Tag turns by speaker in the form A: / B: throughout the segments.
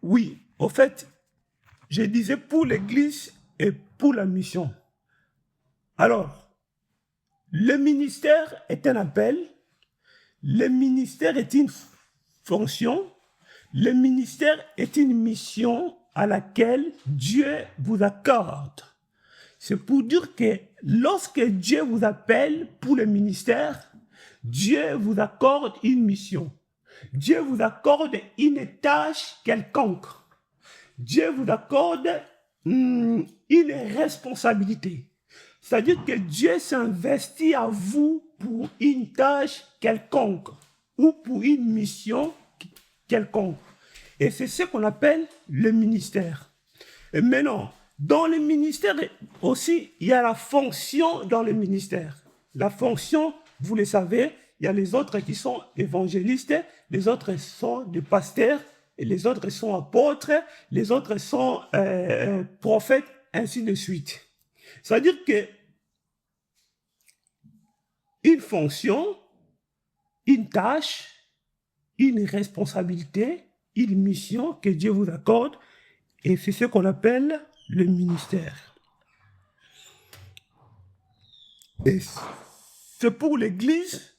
A: Oui, au fait, je disais pour l'Église et pour la mission. Alors, le ministère est un appel, le ministère est une fonction, le ministère est une mission à laquelle Dieu vous accorde. C'est pour dire que lorsque Dieu vous appelle pour le ministère, Dieu vous accorde une mission. Dieu vous accorde une tâche quelconque. Dieu vous accorde une responsabilité. C'est-à-dire que Dieu s'investit à vous pour une tâche quelconque ou pour une mission quelconque. Et c'est ce qu'on appelle le ministère. Et maintenant, dans le ministère aussi, il y a la fonction dans le ministère. La fonction, vous le savez, il y a les autres qui sont évangélistes, les autres sont des pasteurs, et les autres sont apôtres, les autres sont prophètes, ainsi de suite. C'est-à-dire que une fonction, une tâche, une responsabilité, une mission que Dieu vous accorde, et c'est ce qu'on appelle le ministère. Et c'est pour l'Église,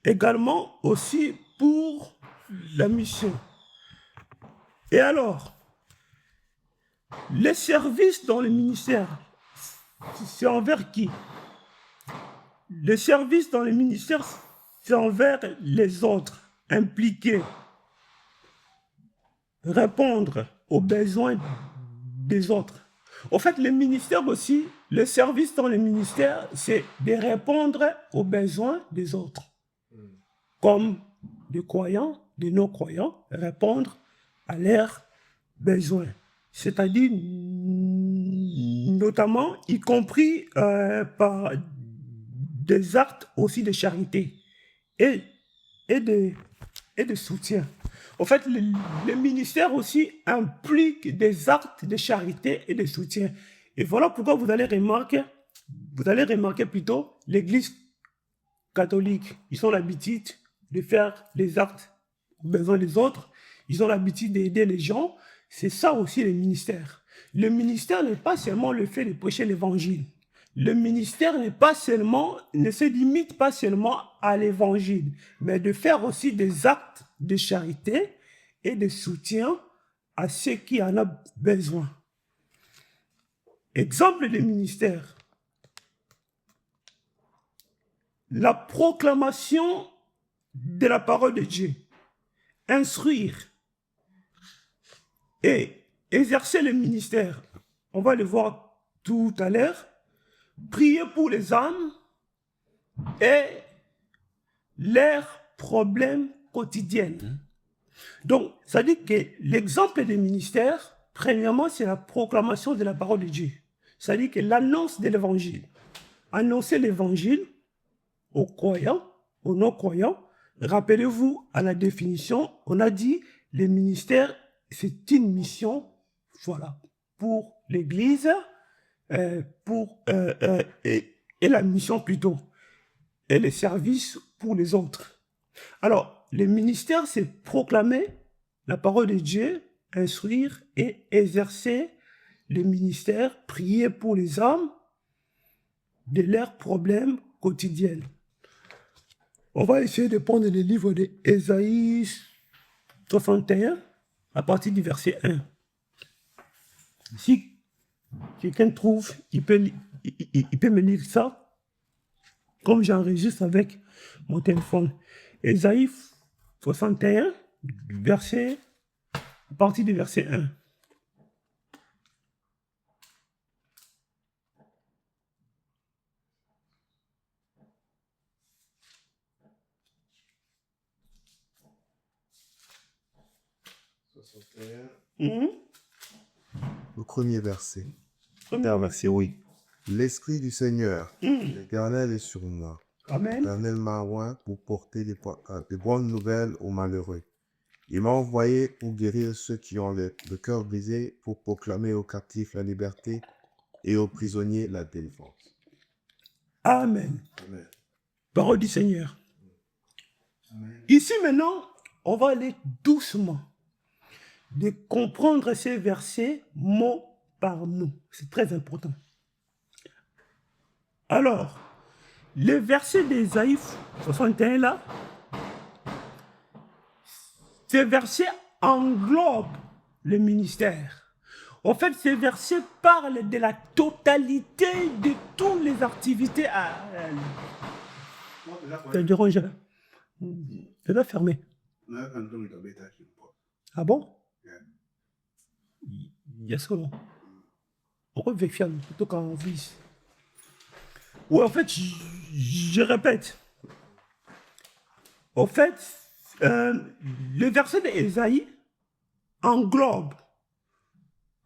A: également aussi pour la mission. Et alors, les services dans le ministère, c'est envers qui? Le service dans le ministère, c'est envers les autres, impliqués, répondre aux besoins des autres. En fait, le ministère aussi, le service dans le ministère, c'est de répondre aux besoins des autres. Comme des croyants, des non-croyants, répondre à leurs besoins. C'est-à-dire, notamment, y compris par des actes aussi de charité et de soutien. En fait, le ministère aussi implique des actes de charité et de soutien. Et voilà pourquoi vous allez remarquer plutôt l'Église catholique. Ils ont l'habitude de faire les actes aux besoins des autres. Ils ont l'habitude d'aider les gens. C'est ça aussi le ministère. Le ministère n'est pas seulement le fait de prêcher l'évangile. Le ministère ne se limite pas seulement à l'évangile, mais de faire aussi des actes de charité et de soutien à ceux qui en ont besoin. Exemple de ministère. La proclamation de la parole de Dieu. Instruire et exercer le ministère. On va le voir tout à l'heure. Prier pour les âmes et leurs problèmes quotidiens. Donc, ça dit que l'exemple des ministères, premièrement, c'est la proclamation de la parole de Dieu. Ça dit que l'annonce de l'évangile. Annoncer l'évangile aux croyants, aux non-croyants. Rappelez-vous, à la définition, on a dit le ministère, c'est une mission, voilà, pour l'Église, et la mission plutôt, et les services pour les autres. Alors, le ministère, c'est proclamer la parole de Dieu, instruire et exercer le ministère, prier pour les âmes de leurs problèmes quotidiens. On va essayer de prendre le livre d'Ésaïe 61 à partir du verset 1. Si quelqu'un trouve, il peut me lire ça, comme j'enregistre avec mon téléphone. Ésaïe 61, à partir du verset 1.
B: Le premier verset.
A: Premier verset, oui.
B: L'Esprit du Seigneur, l'Éternel est sur moi.
A: Amen.
B: L'Éternel m'a oint pour porter des bonnes nouvelles aux malheureux. Il m'a envoyé pour guérir ceux qui ont le cœur brisé, pour proclamer aux captifs la liberté et aux prisonniers la délivrance.
A: Amen.
B: Amen.
A: Parole du Seigneur.
B: Amen.
A: Ici maintenant, on va aller doucement. de comprendre ces versets mot par mot. C'est très important. Alors, le verset d'Ésaïe 61 là, ce verset englobe le ministère. En fait, ce verset parle de la totalité de toutes les activités à... Je dois fermer. Ah bon? Yes or no? Pourquoi vérifier plutôt qu'en vise? Oui, en fait, je répète. En fait, le verset d'Ésaïe englobe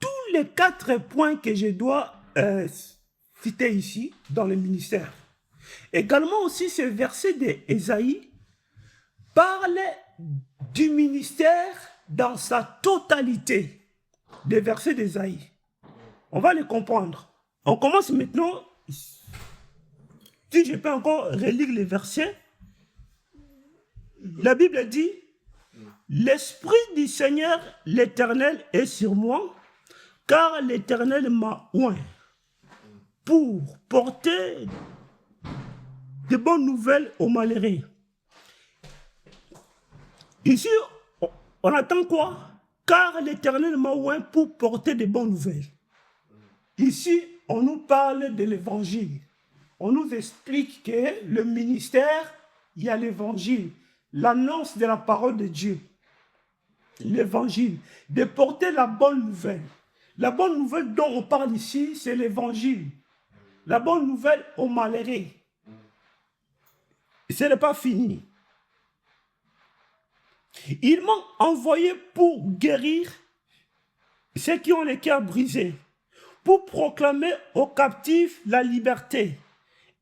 A: tous les 4 points que je dois citer ici dans le ministère. Également aussi, ce verset d'Ésaïe parle du ministère dans sa totalité. Des versets d'Ésaïe. On va les comprendre. On commence maintenant. Si je peux encore relire les versets, la Bible dit « L'Esprit du Seigneur, l'Éternel, est sur moi, car l'Éternel m'a oint pour porter de bonnes nouvelles aux malheureux. » Ici, on attend quoi? Car l'Éternel m'a oint pour porter de bonnes nouvelles. Ici, on nous parle de l'Évangile. On nous explique que le ministère, il y a l'Évangile, l'annonce de la parole de Dieu. L'Évangile, de porter la bonne nouvelle. La bonne nouvelle dont on parle ici, c'est l'Évangile. La bonne nouvelle aux malheureux. Ce n'est pas fini. Ils m'ont envoyé pour guérir ceux qui ont les cœurs brisés, pour proclamer aux captifs la liberté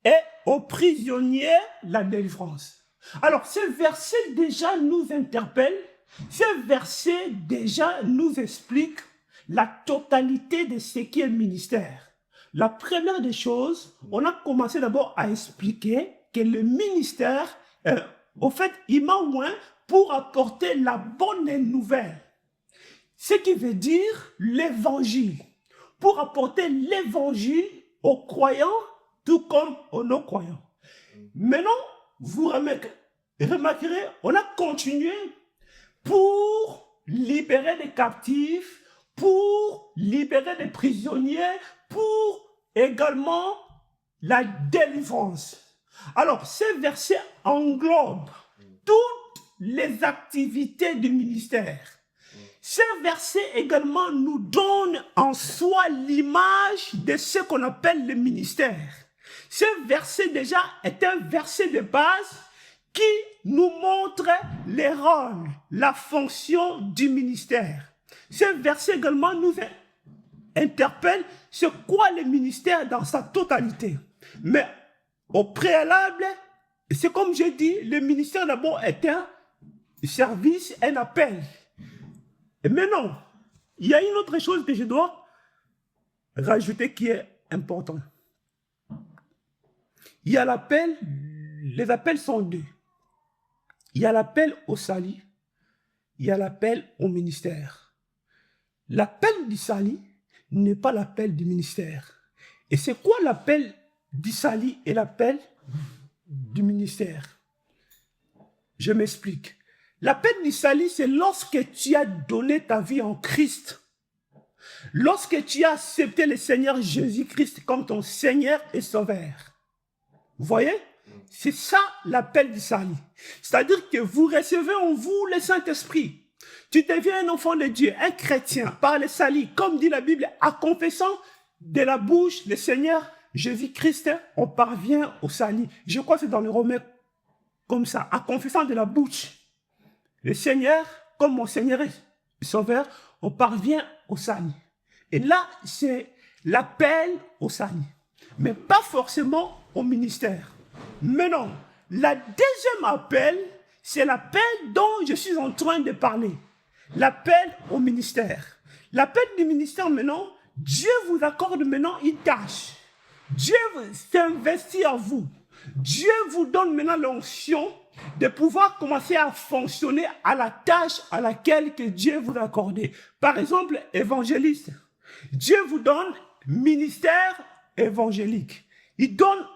A: et aux prisonniers la délivrance. Alors, ce verset déjà nous interpelle, ce verset déjà nous explique la totalité de ce qui est ministère. La première des choses, on a commencé d'abord à expliquer que le ministère, au fait, il m'a oint pour apporter la bonne nouvelle. Ce qui veut dire l'évangile. Pour apporter l'évangile aux croyants, tout comme aux non-croyants. Maintenant, vous remarquerez, on a continué pour libérer des captifs, pour libérer des prisonniers, pour également la délivrance. Alors, ce verset englobe toutes les activités du ministère. Ce verset également nous donne en soi l'image de ce qu'on appelle le ministère. Ce verset déjà est un verset de base qui nous montre les rôles, la fonction du ministère. Ce verset également nous interpelle c'est quoi le ministère dans sa totalité. Mais au préalable, c'est comme je dis, le ministère d'abord est un service, un appel. Mais non, il y a une autre chose que je dois rajouter qui est important. Il y a l'appel, les appels sont deux. Il y a l'appel au salut, il y a l'appel au ministère. L'appel du salut n'est pas l'appel du ministère. Et c'est quoi l'appel du salut et l'appel du ministère? Je m'explique. L'appel du salut, c'est lorsque tu as donné ta vie en Christ. Lorsque tu as accepté le Seigneur Jésus-Christ comme ton Seigneur et Sauveur. Vous voyez? C'est ça l'appel du salut. C'est-à-dire que vous recevez en vous le Saint-Esprit. Tu deviens un enfant de Dieu, un chrétien, par le salut, comme dit la Bible, en confessant de la bouche le Seigneur Jésus-Christ, on parvient au salut. Je crois que c'est dans le Romain comme ça, en confessant de la bouche le Seigneur, comme mon Seigneur et Sauveur, on parvient au salut. Et là, c'est l'appel au salut. Mais pas forcément au ministère. Mais non, la deuxième appel, c'est l'appel dont je suis en train de parler. L'appel au ministère. L'appel du ministère maintenant, Dieu vous accorde maintenant une tâche. Dieu s'investit en vous. Dieu vous donne maintenant l'onction de pouvoir commencer à fonctionner à la tâche à laquelle que Dieu vous a accordé. Par exemple, évangéliste. Dieu vous donne ministère évangélique. Il donne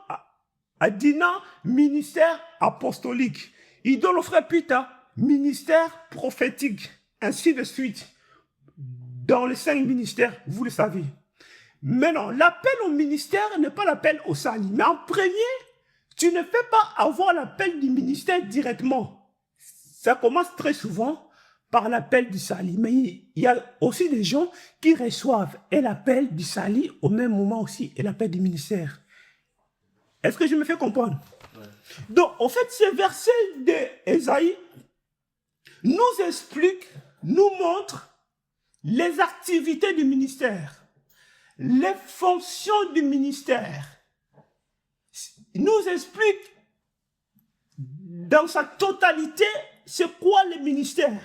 A: à Dina ministère apostolique. Il donne au frère Peter ministère prophétique. Ainsi de suite. Dans les 5 ministères, vous le savez. Maintenant, l'appel au ministère n'est pas l'appel au salut. Mais en premier, tu ne peux pas avoir l'appel du ministère directement. Ça commence très souvent par l'appel du salut. Mais il y a aussi des gens qui reçoivent l'appel du salut au même moment aussi et l'appel du ministère. Est-ce que je me fais comprendre? Ouais. Donc, en fait, ce verset d'Ésaïe nous explique, nous montre les activités du ministère, les fonctions du ministère. Il nous explique dans sa totalité c'est quoi le ministère.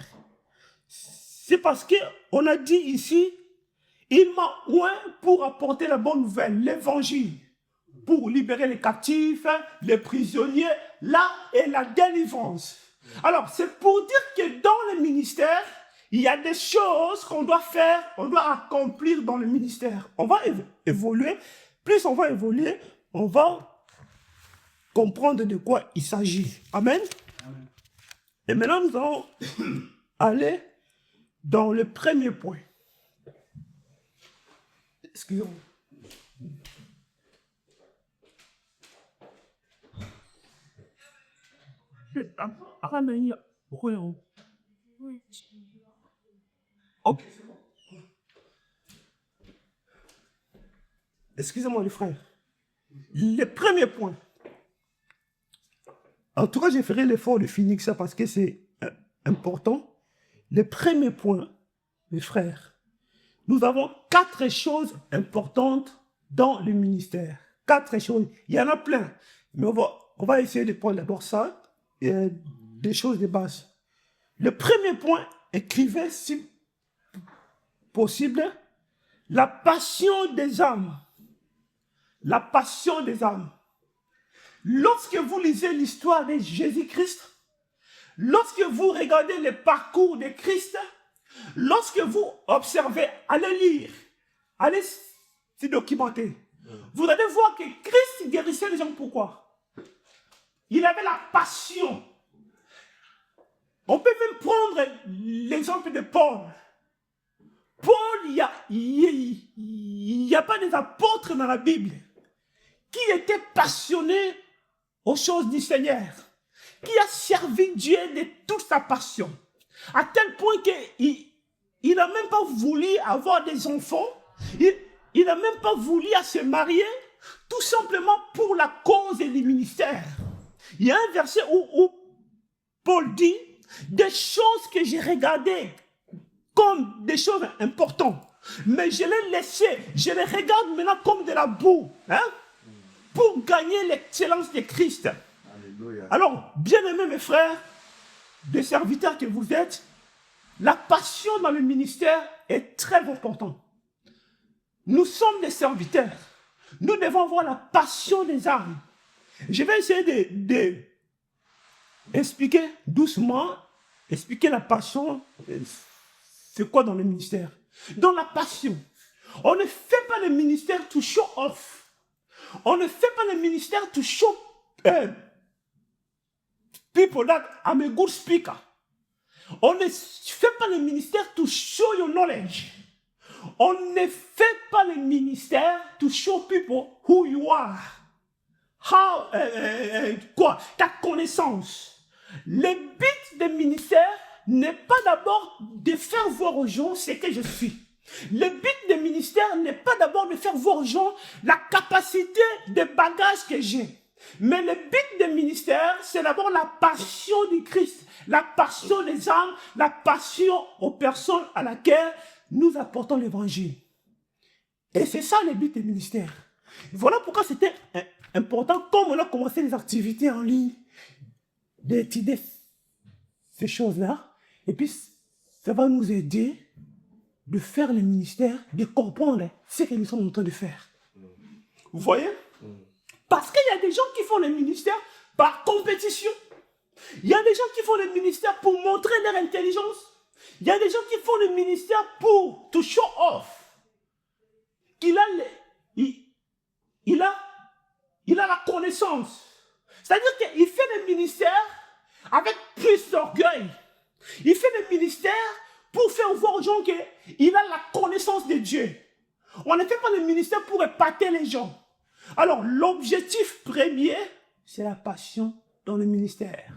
A: C'est parce qu'on a dit ici, il m'a oint pour apporter la bonne nouvelle, l'évangile, pour libérer les captifs, les prisonniers, là est la délivrance. Alors, c'est pour dire que dans le ministère, il y a des choses qu'on doit faire, on doit accomplir dans le ministère. On va évoluer. Plus on va évoluer, on va comprendre de quoi il s'agit. Amen. Amen. Et maintenant, nous allons aller dans le premier point. Excusez-moi. Okay. Excusez-moi les frères. Le premier point. En tout cas, je ferai l'effort de finir ça parce que c'est important. Le premier point, mes frères, nous avons 4 choses importantes dans le ministère. 4 choses. Il y en a plein. Mais on va essayer de prendre d'abord ça, des choses de base. Le premier point, écrivez si possible, la passion des âmes. La passion des âmes. Lorsque vous lisez l'histoire de Jésus-Christ, lorsque vous regardez le parcours de Christ, lorsque vous observez, allez lire, allez se documenter, vous allez voir que Christ guérissait les gens. Pourquoi? Il avait la passion. On peut même prendre l'exemple de Paul. Paul, il n'y a pas des apôtres dans la Bible qui étaient passionnés aux choses du Seigneur, qui a servi Dieu de toute sa passion, à tel point qu'il n'a même pas voulu avoir des enfants, il n'a même pas voulu se marier, tout simplement pour la cause et le ministère. Il y a un verset où Paul dit, des choses que j'ai regardées comme des choses importantes, mais je les laissées, je les regarde maintenant comme de la boue, hein, pour gagner l'excellence de Christ. Alléluia. Alors, bien-aimés mes frères, des serviteurs que vous êtes, la passion dans le ministère est très importante. Nous sommes des serviteurs. Nous devons avoir la passion des âmes. Je vais essayer d'expliquer doucement, expliquer la passion, c'est quoi dans le ministère. Dans la passion, on ne fait pas le ministère to show off. On ne fait pas le ministère to show people that I'm a good speaker. On ne fait pas le ministère to show your knowledge. On ne fait pas le ministère to show people who you are. How, quoi? Ta connaissance. Le but du ministère n'est pas d'abord de faire voir aux gens ce que je suis. Le but du ministère n'est pas d'abord de faire voir aux gens la capacité de bagage que j'ai. Mais le but du ministère, c'est d'abord la passion du Christ, la passion des âmes, la passion aux personnes à laquelle nous apportons l'évangile. Et c'est ça le but du ministère. Voilà pourquoi c'était important, comme on a commencé les activités en ligne, d'étudier ces choses-là. Et puis, ça va nous aider de faire le ministère, de comprendre ce que nous sommes en train de faire. Vous voyez? Parce qu'il y a des gens qui font le ministère par compétition. Il y a des gens qui font le ministère pour montrer leur intelligence. Il y a des gens qui font le ministère pour to show off. Il a la connaissance. C'est-à-dire qu'il fait le ministère avec plus d'orgueil. Il fait le ministère pour faire voir aux gens qu'il a la connaissance de Dieu. On ne fait pas le ministère pour épater les gens. Alors, l'objectif premier, c'est la passion dans le ministère.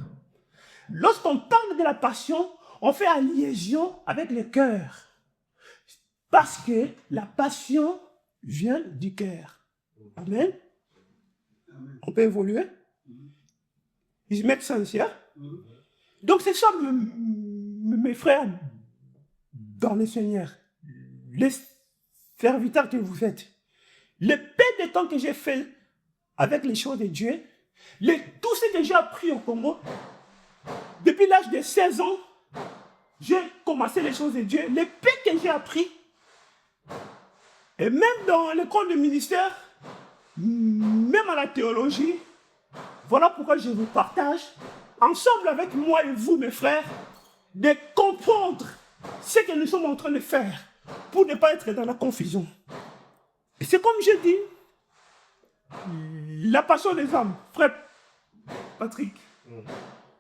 A: Lorsqu'on parle de la passion, on fait la liaison avec le cœur. Parce que la passion vient du cœur. Amen. On peut évoluer. Ils mettent ça ici. Hein? Donc c'est ça, mes frères, dans le Seigneur. Les serviteurs que vous êtes. Le peu de temps que j'ai fait avec les choses de Dieu, tout ce que j'ai appris au Congo, depuis l'âge de 16 ans, j'ai commencé les choses de Dieu. Le peu que j'ai appris, et même dans l'école de ministère, même à la théologie, voilà pourquoi je vous partage, ensemble avec moi et vous, mes frères, de comprendre ce que nous sommes en train de faire pour ne pas être dans la confusion. Et c'est comme je dis, la passion des âmes, frère Patrick,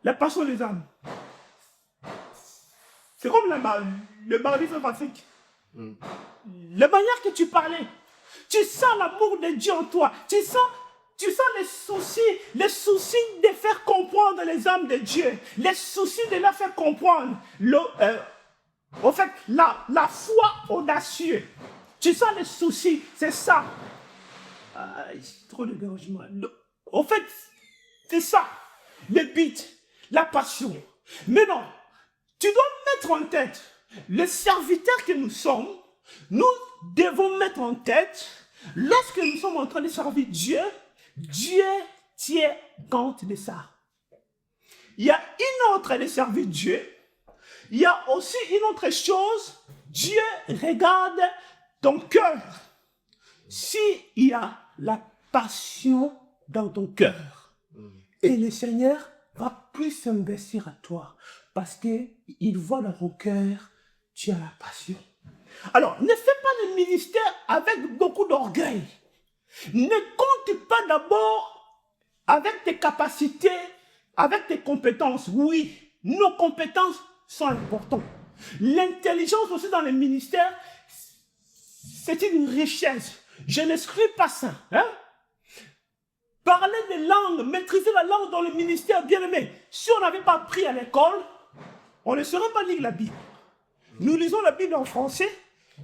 A: la passion des âmes, c'est comme le mardi, frère Patrick. La manière que tu parlais, tu sens l'amour de Dieu en toi, tu sens les soucis de faire comprendre les âmes de Dieu, les soucis de leur faire comprendre, en fait, la foi audacieuse. Tu sens les soucis, c'est ça. Trop de dérangement. En fait, c'est ça, le but, la passion. Mais non, tu dois mettre en tête, les serviteurs que nous sommes, nous devons mettre en tête, lorsque nous sommes en train de servir Dieu, Dieu tient compte de ça. Il y a une autre de servir Dieu. Il y a aussi une autre chose. Dieu regarde ton cœur. S'il y a la passion dans ton cœur, et le Seigneur va plus s'investir à toi parce qu'il voit dans ton cœur, tu as la passion. Alors, ne fais pas le ministère avec beaucoup d'orgueil. Ne compte pas d'abord avec tes capacités, avec tes compétences. Oui, nos compétences sont importantes. L'intelligence aussi dans le ministère, c'est une richesse. Je n'exclus pas ça. Hein? Parler des langues, maîtriser la langue dans le ministère, bien aimé. Si on n'avait pas appris à l'école, on ne saurait pas lire la Bible. Nous lisons la Bible en français,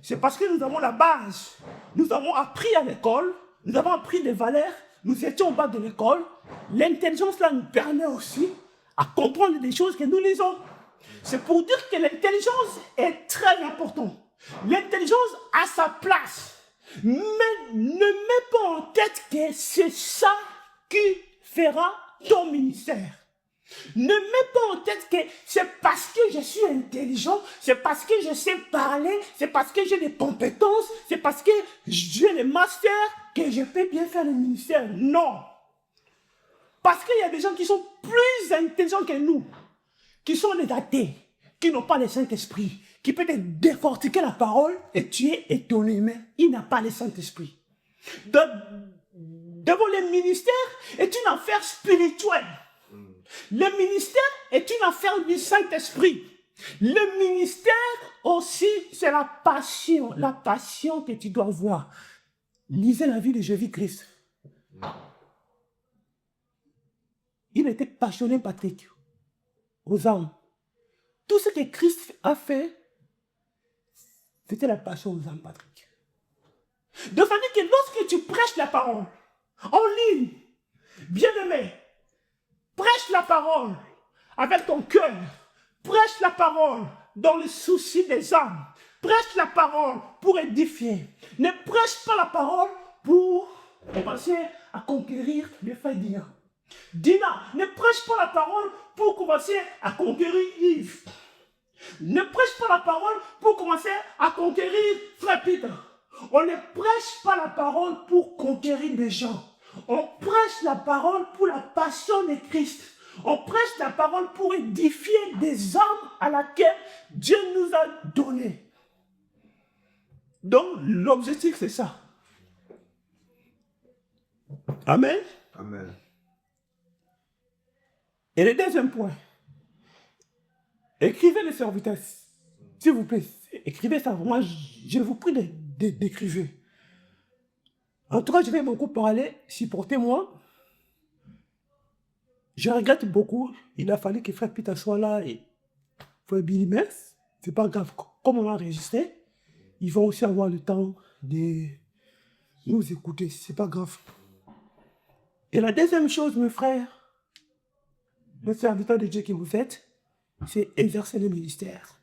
A: c'est parce que nous avons la base. Nous avons appris à l'école, nous avons appris des valeurs, nous étions au bas de l'école. L'intelligence là nous permet aussi à comprendre des choses que nous lisons. C'est pour dire que l'intelligence est très importante. L'intelligence a sa place. Mais ne mets pas en tête que c'est ça qui fera ton ministère. Ne mets pas en tête que c'est parce que je suis intelligent, c'est parce que je sais parler, c'est parce que j'ai des compétences, c'est parce que j'ai le master que je peux bien faire le ministère. Non. Parce qu'il y a des gens qui sont plus intelligents que nous, qui sont des athées, qui n'ont pas le Saint-Esprit, qui peut te décortiquer la parole et tu es étonné, mais il n'a pas le Saint-Esprit. Devant le ministère est une affaire spirituelle. Le ministère est une affaire du Saint-Esprit. Le ministère aussi, c'est la passion que tu dois avoir. Lisez la vie de Jésus-Christ. Il était passionné, Patrick, aux âmes. Tout ce que Christ a fait, c'était la passion aux âmes, Patrick. Donc, ça veut dire que lorsque tu prêches la parole, en ligne, bien-aimé, prêche la parole avec ton cœur, prêche la parole dans le souci des âmes, prêche la parole pour édifier. Ne prêche pas la parole pour commencer à conquérir les failles. Dina, ne prêche pas la parole pour commencer à conquérir Yves. Ne prêche pas la parole pour commencer à conquérir Frère Peter. On ne prêche pas la parole pour conquérir des gens. On prêche la parole pour la passion de Christ. On prêche la parole pour édifier des âmes à laquelle Dieu nous a donné. Donc, l'objectif, c'est ça. Amen.
B: Amen.
A: Et le deuxième point, écrivez les serviteurs. S'il vous plaît, écrivez ça. Moi, je vous prie d'écrire. En tout cas, je vais beaucoup parler. Supportez-moi. Je regrette beaucoup. Il a fallu que Frère Peter soit là et Frère Billy Mess. C'est pas grave. Comme on a enregistré, ils vont aussi avoir le temps de nous écouter. C'est pas grave. Et la deuxième chose, mes frères, mes serviteurs de Dieu que vous faites, c'est exercer le ministère.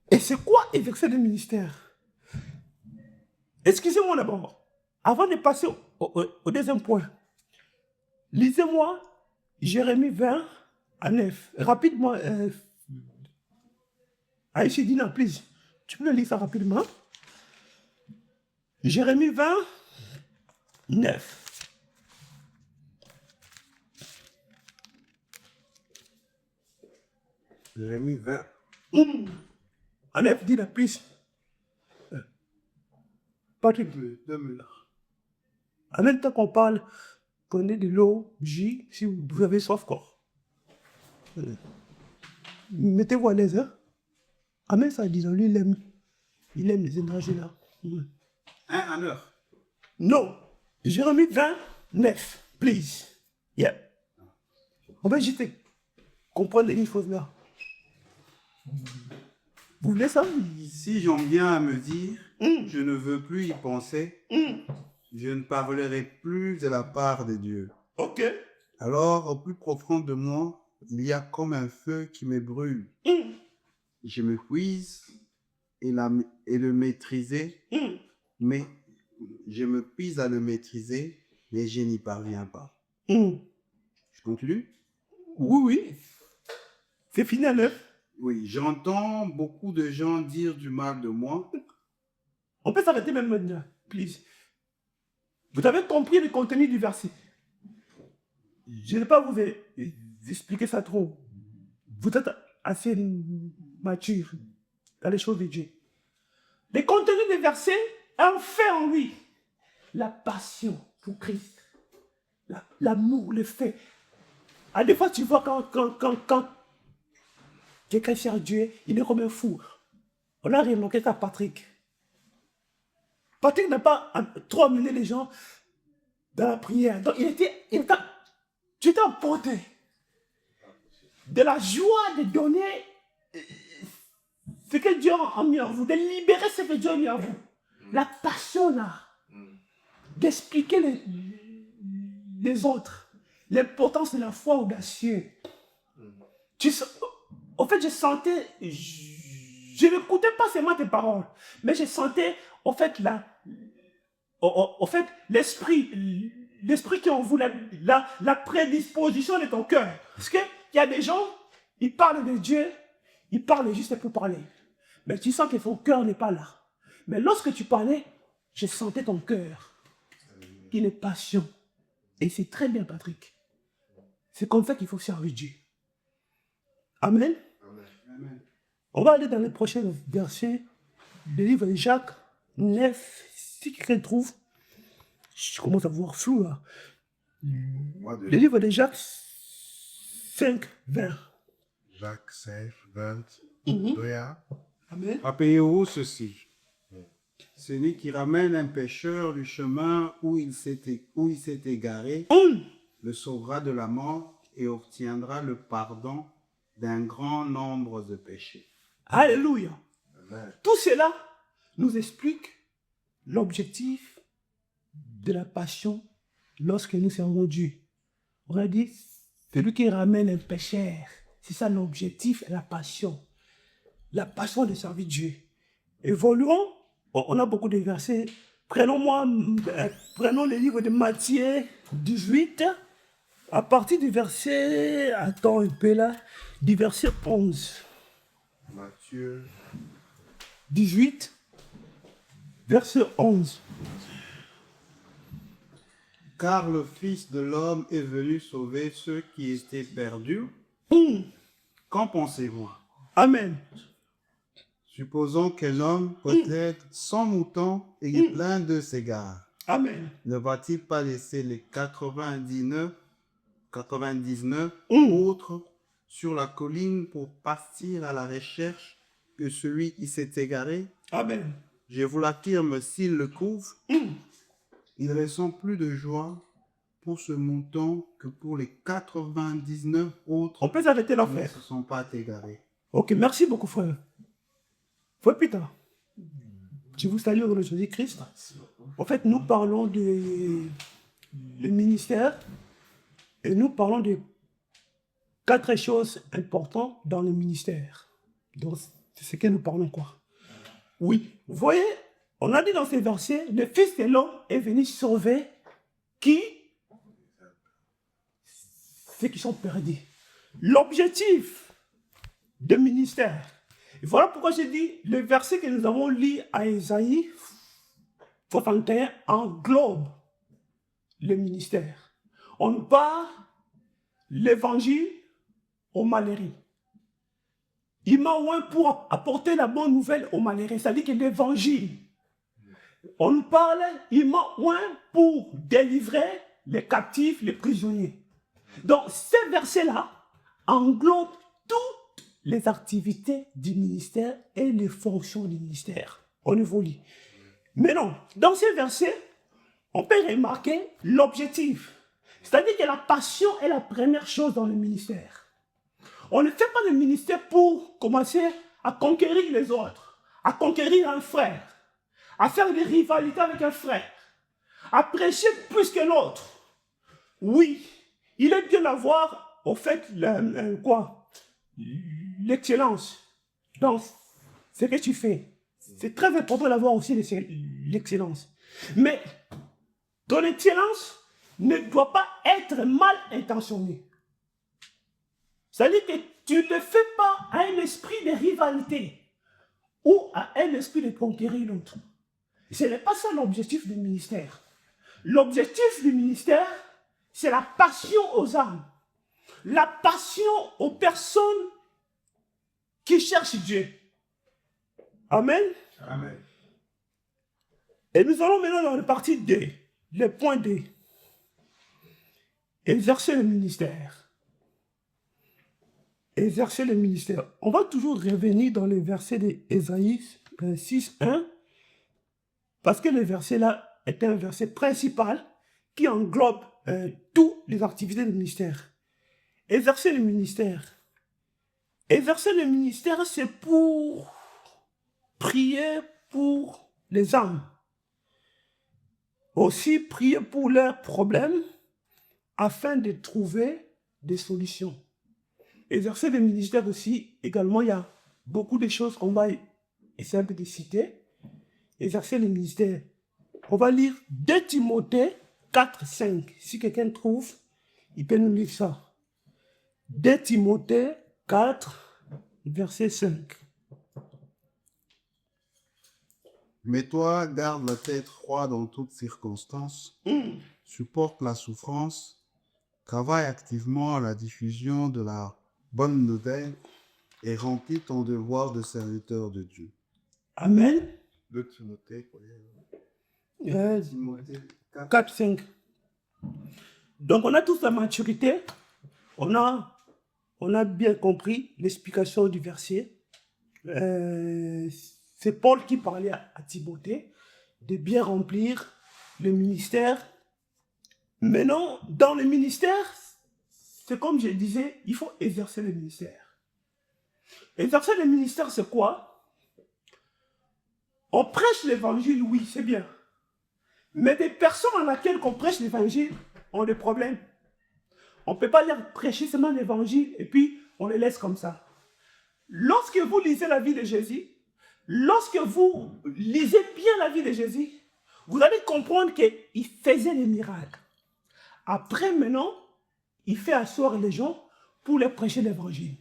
A: Et c'est quoi exercer le ministère? Excusez-moi d'abord. Avant de passer au deuxième point, lisez-moi Jérémie 20 à 9. Rapidement, Aïcha Dina, please. Tu peux lire ça rapidement? Jérémie 20, 9.
B: Jérémie 20.
A: À 9, dis-la, please. Patrick, donne-moi là. En même temps qu'on parle, prenez de l'eau, jus, si vous avez soif, quoi. Mettez-vous à l'aise, hein. Amen, ça dit, lui, il aime les énergies là.
C: À l'heure.
A: Non, Jérémie 29, please. Yeah. On va juste comprendre les choses là. Vous voulez ça?
C: Si j'en viens à me dire, je ne veux plus y penser, je ne parlerai plus de la part de Dieu.
A: Ok.
C: Alors, au plus profond de moi, il y a comme un feu qui me brûle. Je me puise et le maîtriser, mais je me puise à le maîtriser, mais je n'y parviens pas. Je continue?
A: Oui, oui. C'est fini à l'heure.
C: Oui, j'entends beaucoup de gens dire du mal de moi.
A: On peut s'arrêter même maintenant, please. Vous avez compris le contenu du verset. Je ne vais pas vous expliquer ça trop. Vous êtes assez mature dans les choses de Dieu. Le contenu du verset a fait en lui la passion pour Christ, l'amour, le fait. À des fois, tu vois quand quelqu'un cherche Dieu, il est comme un fou. On a remarqué ça, Patrick. Patrick n'a pas trop amené les gens dans la prière. Donc, tu étais emporté de la joie de donner ce que Dieu a mis en vous, de libérer ce que Dieu a mis en vous. La passion là, d'expliquer les autres, l'importance de la foi audacieuse. En fait, je sentais, je n'écoutais pas seulement tes paroles, mais je sentais, en fait, l'esprit qui est en vous, la prédisposition de ton cœur. Parce qu'il y a des gens, ils parlent de Dieu, ils parlent juste pour parler. Mais tu sens que ton cœur n'est pas là. Mais lorsque tu parlais, je sentais ton cœur, qui est passion. Et c'est très bien, Patrick. C'est comme ça qu'il faut servir Dieu. Amen.
C: Amen.
A: On va aller dans les prochains versets du livre de Jacques 9. Si quelqu'un trouve, je commence à voir flou là. Le livre de Jacques 5, 20.
B: Jacques 5, 20.
A: Amen.
C: Rappelez-vous ceci. Celui qui ramène un pécheur du chemin où il s'est égaré, le sauvera de la mort et obtiendra le pardon d'un grand nombre de péchés.
A: Alléluia.
B: Amen.
A: Tout cela nous explique l'objectif de la passion lorsque nous servons Dieu. On a dit, celui qui ramène un pécheur, c'est ça l'objectif, la passion. La passion de servir Dieu. Évoluons, on a beaucoup de versets. Prenons le livre de Matthieu 18, à partir du verset, attends un peu là, du verset 11.
B: Matthieu
A: 18, verset 11.
C: car le Fils de l'homme est venu sauver ceux qui étaient perdus. Qu'en pensez-vous?
A: Amen.
C: Supposons qu'un homme possède 100 moutons et est plein de s'égare.
A: Amen.
C: Ne va-t-il pas laisser les 99 autres sur la colline pour partir à la recherche de celui qui s'est égaré?
A: Amen.
C: Je vous l'affirme, s'il le trouve, il ressent plus de joie pour ce mouton que pour les 99 autres
A: On peut s'arrêter là,
C: qui ne
A: frère.
C: se sont pas égarés.
A: Ok, merci beaucoup, frère. Frère Peter, je vous salue au nom de Jésus-Christ. En fait, nous parlons du ministère et nous parlons de 4 choses importantes dans le ministère. Donc, c'est ce que nous parlons, quoi. Oui, vous voyez, on a dit dans ces versets, le Fils de l'homme est venu sauver qui? Ceux qui sont perdus. L'objectif du ministère. Et voilà pourquoi j'ai dit, le verset que nous avons lu à Ésaïe 61 englobe le ministère. On parle l'évangile aux malheureux. Il m'a oint pour apporter la bonne nouvelle aux malheureux. C'est-à-dire que l'évangile. On nous parle, il m'a oint pour délivrer les captifs, les prisonniers. Donc, ces versets-là englobent toutes les activités du ministère et les fonctions du ministère. On évolue. Mais non, dans ces versets, on peut remarquer l'objectif. C'est-à-dire que la passion est la première chose dans le ministère. On ne fait pas le ministère pour commencer à conquérir les autres, à conquérir un frère, à faire des rivalités avec un frère, à prêcher plus que l'autre. Oui, il est bien d'avoir, au fait, l'excellence dans ce que tu fais. C'est très important d'avoir aussi l'excellence. Mais ton excellence ne doit pas être mal intentionnée. C'est-à-dire que tu ne fais pas à un esprit de rivalité ou à un esprit de conquérir l'autre. Ce n'est pas ça l'objectif du ministère. L'objectif du ministère, c'est la passion aux âmes, la passion aux personnes qui cherchent Dieu. Amen.
C: Amen.
A: Et nous allons maintenant dans la partie D, le point D. Exercer le ministère. Exercer le ministère. On va toujours revenir dans les versets d'Ésaïe 6:1, parce que le verset là est un verset principal qui englobe toutes les activités du ministère. Exercer le ministère. Exercer le ministère, c'est pour prier pour les âmes. Aussi prier pour leurs problèmes afin de trouver des solutions. Exercer le ministère aussi, également, il y a beaucoup de choses qu'on va essayer un peu de citer. Exercer le ministère. On va lire 2 Timothée 4:5. Si quelqu'un trouve, il peut nous lire ça. 2 Timothée 4, verset 5.
C: Mais toi, garde la tête froide en toutes circonstances, supporte la souffrance, travaille activement à la diffusion de la bonne nouvelle et remplis ton devoir de serviteur de Dieu.
A: Amen.
C: 2 Timothée 4.
A: 4, 5. Donc, on a tous la maturité. On a bien compris l'explication du verset. C'est Paul qui parlait à Timothée de bien remplir le ministère. Maintenant, dans le ministère, c'est comme je disais, il faut exercer le ministère. Exercer le ministère, c'est quoi? On prêche l'évangile, oui, c'est bien. Mais des personnes à laquelle on prêche l'évangile ont des problèmes. On ne peut pas leur prêcher seulement l'évangile et puis on les laisse comme ça. Lorsque vous lisez la vie de Jésus, lorsque vous lisez bien la vie de Jésus, vous allez comprendre qu'il faisait des miracles. Après, maintenant, il fait asseoir les gens pour leur prêcher l'évangile.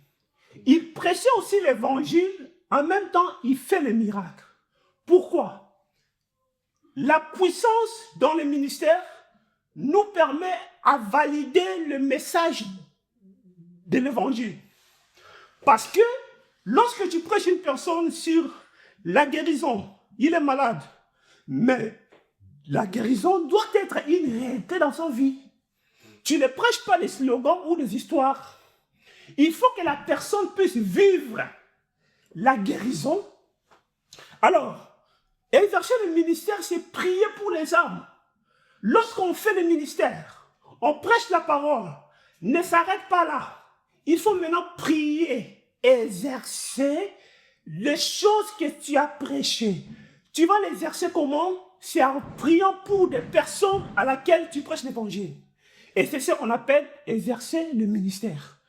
A: Il prêchait aussi l'évangile, en même temps, il fait les miracles. Pourquoi? La puissance dans le ministère nous permet à valider le message de l'évangile. Parce que lorsque tu prêches une personne sur la guérison, il est malade, mais la guérison doit être une réalité dans sa vie. Tu ne prêches pas les slogans ou les histoires. Il faut que la personne puisse vivre la guérison. Alors, exercer le ministère, c'est prier pour les âmes. Lorsqu'on fait le ministère, on prêche la parole, ne s'arrête pas là. Il faut maintenant prier, exercer les choses que tu as prêchées. Tu vas l'exercer comment? C'est en priant pour des personnes à laquelle tu prêches l'évangile. Et c'est ce qu'on appelle exercer le ministère.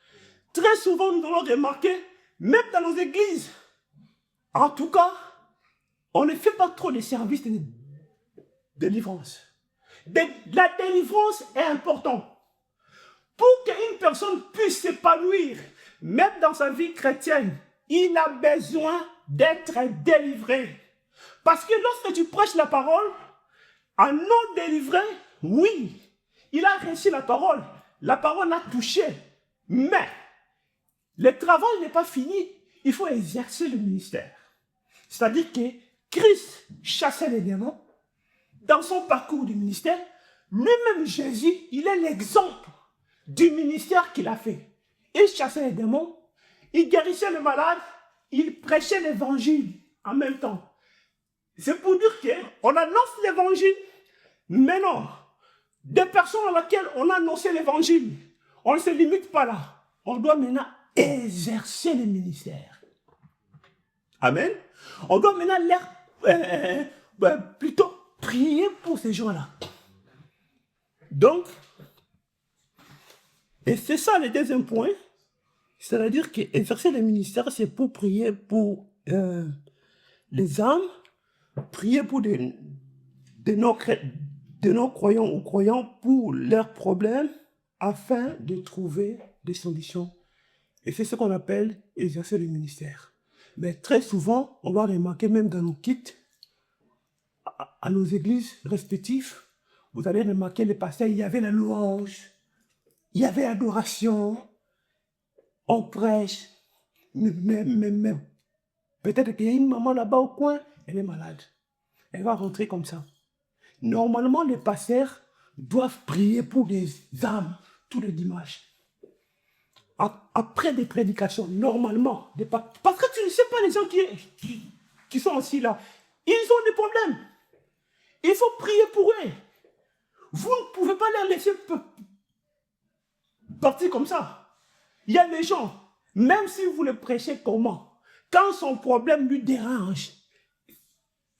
A: Très souvent, nous allons remarquer, même dans nos églises, en tout cas, on ne fait pas trop de services de délivrance. La délivrance est importante. Pour qu'une personne puisse s'épanouir, même dans sa vie chrétienne, il a besoin d'être délivré. Parce que lorsque tu prêches la parole, un non délivré, oui, il a reçu la parole a touché, mais le travail n'est pas fini, il faut exercer le ministère. C'est-à-dire que Christ chassait les démons dans son parcours du ministère. Lui-même, Jésus, il est l'exemple du ministère qu'il a fait. Il chassait les démons, il guérissait les malades, il prêchait l'évangile en même temps. C'est pour dire qu'on annonce l'évangile. Mais non, des personnes à laquelle on a annoncé l'évangile, on ne se limite pas là. On doit maintenant exercer le ministère. Amen. On doit maintenant plutôt prier pour ces gens-là. Donc, et c'est ça le deuxième point, c'est-à-dire qu'exercer le ministère, c'est pour prier pour les âmes, prier pour des non-croyants ou croyants pour leurs problèmes afin de trouver des solutions. Et c'est ce qu'on appelle exercer le ministère. Mais très souvent, on va remarquer même dans nos kits, à nos églises respectives, vous allez remarquer les pasteurs, il y avait la louange, il y avait l'adoration, on prêche, mais peut-être qu'il y a une maman là-bas au coin, elle est malade. Elle va rentrer comme ça. Normalement, les pasteurs doivent prier pour les âmes tous les dimanches. Après des prédications, normalement, parce que tu ne sais pas les gens qui sont assis là, ils ont des problèmes. Il faut prier pour eux. Vous ne pouvez pas les laisser partir comme ça. Il y a des gens, même si vous le prêchez comment, quand son problème lui dérange,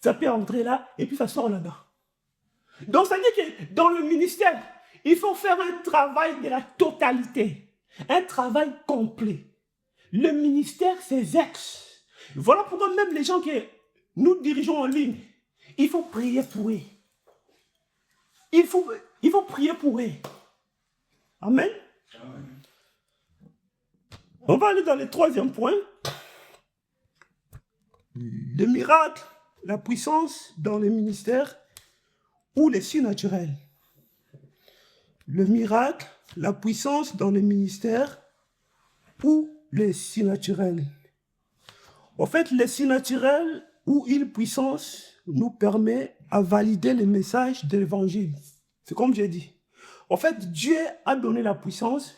A: ça peut entrer là et puis ça sort là-bas. Donc ça dit que dans le ministère, il faut faire un travail de la totalité. Un travail complet. Le ministère s'exerce. Voilà pourquoi même les gens que nous dirigeons en ligne, il faut prier pour eux. Il faut prier pour eux. Amen. Amen. On va aller dans le troisième point. Le miracle, la puissance dans le ministère ou les surnaturels. Le miracle, la puissance dans le ministère ou les surnaturels. En fait, les surnaturels ou une puissance nous permet à valider le message de l'évangile. C'est comme j'ai dit. En fait, Dieu a donné la puissance,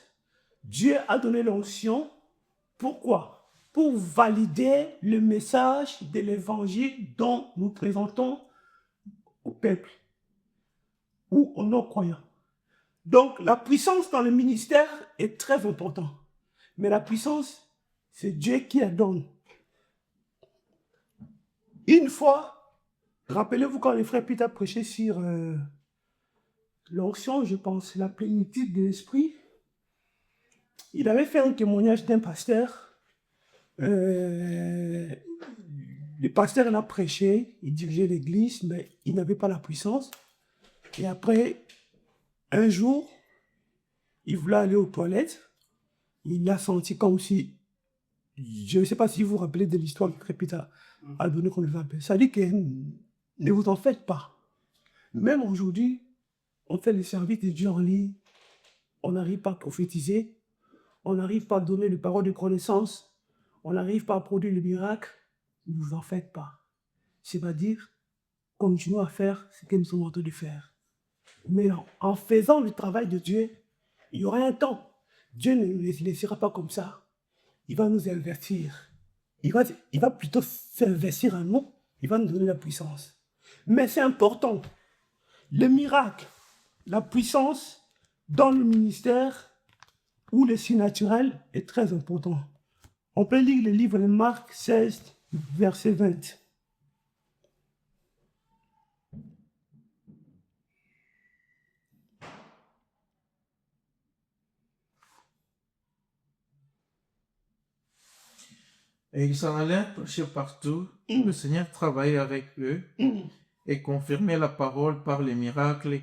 A: Dieu a donné l'onction. Pourquoi? Pour valider le message de l'évangile dont nous présentons au peuple ou aux non-croyants. Donc, la puissance dans le ministère est très importante. Mais la puissance, c'est Dieu qui la donne. Une fois, rappelez-vous quand le frère Peter prêchait sur l'onction, je pense, la plénitude de l'esprit, il avait fait un témoignage d'un pasteur. Le pasteur l'a prêché, il dirigeait l'église, mais il n'avait pas la puissance. Et après, un jour, il voulait aller aux toilettes. Il a senti comme si, je ne sais pas si vous vous rappelez de l'histoire que Peter a donné qu'on le appelle. Ça dit que ne vous en faites pas. Même aujourd'hui, on fait le service de Dieu en ligne, on n'arrive pas à prophétiser, on n'arrive pas à donner les paroles de connaissance, on n'arrive pas à produire le miracle, ne vous en faites pas. C'est-à-dire, continuons à faire ce que nous sommes en train de faire. Mais en faisant le travail de Dieu, il y aura un temps. Dieu ne nous laissera pas comme ça. Il va nous investir. Il va plutôt s'investir en nous. Il va nous donner la puissance. Mais c'est important. Le miracle, la puissance dans le ministère ou le surnaturel est très important. On peut lire le livre de Marc 16, verset 20.
D: Et ils s'en allaient prêcher partout. Le Seigneur travaillait avec eux et confirmait la parole par les miracles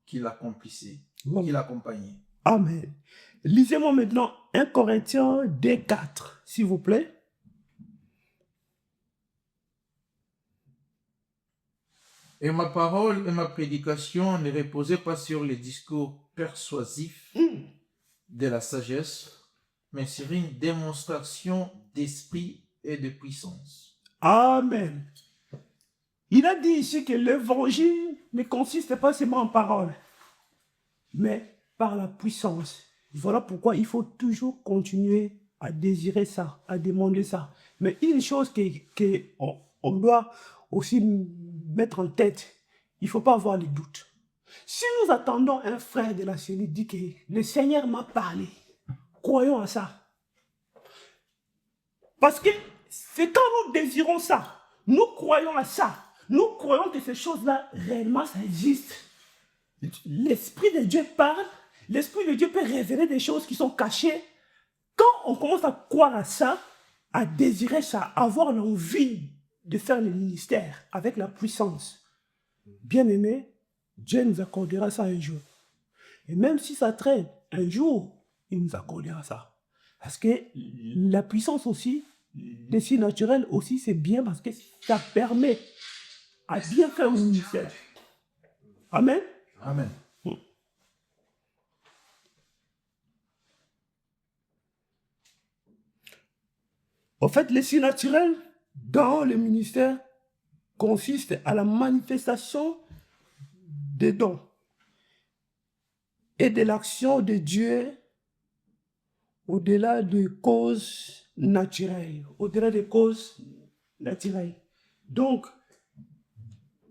D: qu'il accomplissait, qu'il accompagnait.
A: Amen. Lisez-moi maintenant 1 Corinthiens 2:4, s'il vous plaît.
D: Et ma parole et ma prédication ne reposaient pas sur les discours persuasifs de la sagesse, mais sur une démonstration d'esprit et de puissance.
A: Amen. Il a dit ici que l'évangile ne consiste pas seulement en parole, mais par la puissance. Voilà pourquoi il faut toujours continuer à désirer ça, à demander ça. Mais une chose qu'on doit aussi mettre en tête, il ne faut pas avoir les doutes. Si nous attendons un frère de la cellule dit que le Seigneur m'a parlé, croyons à ça. Parce que c'est quand nous désirons ça, nous croyons à ça, nous croyons que ces choses-là, réellement, ça existe. L'Esprit de Dieu parle, l'Esprit de Dieu peut révéler des choses qui sont cachées. Quand on commence à croire à ça, à désirer ça, à avoir l'envie de faire le ministère avec la puissance, bien aimé, Dieu nous accordera ça un jour. Et même si ça traîne, un jour, il nous accordera ça. Parce que la puissance aussi, le surnaturel aussi, c'est bien parce que ça permet à bien faire le ministère. Amen.
D: Amen.
A: En fait, le surnaturel dans le ministère consiste à la manifestation des dons et de l'action de Dieu au-delà des causes naturelles. Au-delà des causes naturelles. Donc,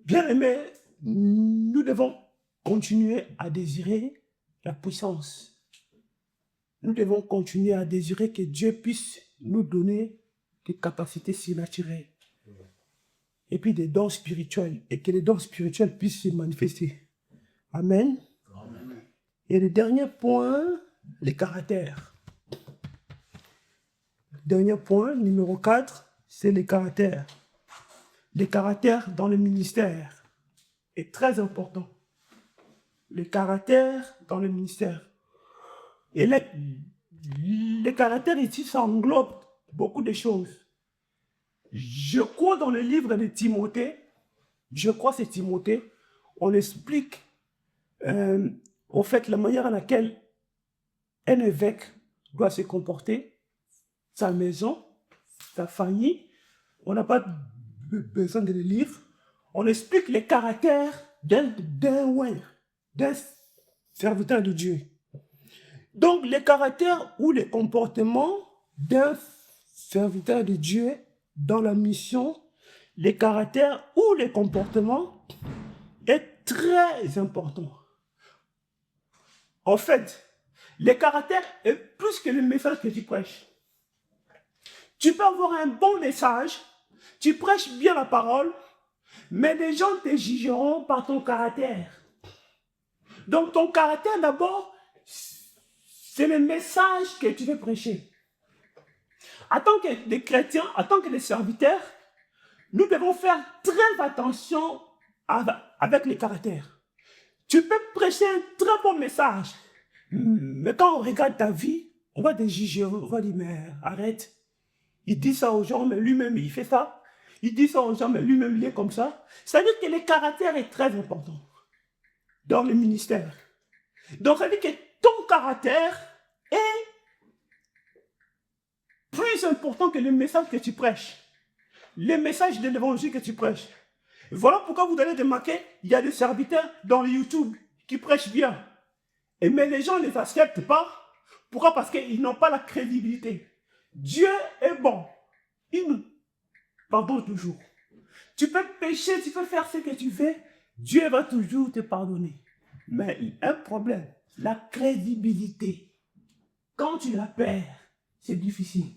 A: bien aimé, nous devons continuer à désirer la puissance. Nous devons continuer à désirer que Dieu puisse nous donner des capacités surnaturelles. Et puis des dons spirituels. Et que les dons spirituels puissent se manifester. Amen.
D: Amen.
A: Et le dernier point, les caractères. Le dernier point, numéro 4, c'est les caractères. Les caractères dans le ministère est très important. Les caractères dans le ministère. Et les caractères ici, ça englobe beaucoup de choses. Je crois dans le livre de Timothée, c'est Timothée, on explique au fait la manière à laquelle un évêque doit se comporter, sa maison, sa famille. On n'a pas besoin de le lire. On explique les caractères d'un serviteur de Dieu. Donc, les caractères ou les comportements d'un serviteur de Dieu dans la mission, les caractères ou les comportements est très important. En fait, les caractères est plus que le message que tu prêches. Tu peux avoir un bon message, tu prêches bien la parole, mais les gens te jugeront par ton caractère. Donc, ton caractère d'abord, c'est le message que tu veux prêcher. En tant que des chrétiens, en tant que des serviteurs, nous devons faire très attention avec les caractères. Tu peux prêcher un très bon message, mais quand on regarde ta vie, on va te juger, on va dire, mais arrête. Il dit ça aux gens, mais lui-même, il fait ça. Il dit ça aux gens, mais lui-même, il est comme ça. C'est-à-dire que le caractère est très important. dans le ministère. Donc, ça veut dire que ton caractère est plus important que le message que tu prêches. Le message de l'évangile que tu prêches. Voilà pourquoi vous allez remarquer, il y a des serviteurs dans le YouTube qui prêchent bien. Mais les gens ne les acceptent pas. Pourquoi? Parce qu'ils n'ont pas la crédibilité. Dieu est bon. Il nous pardonne toujours. Tu peux pécher, tu peux faire ce que tu veux. Dieu va toujours te pardonner. Mais il y a un problème. La crédibilité. Quand tu la perds, c'est difficile.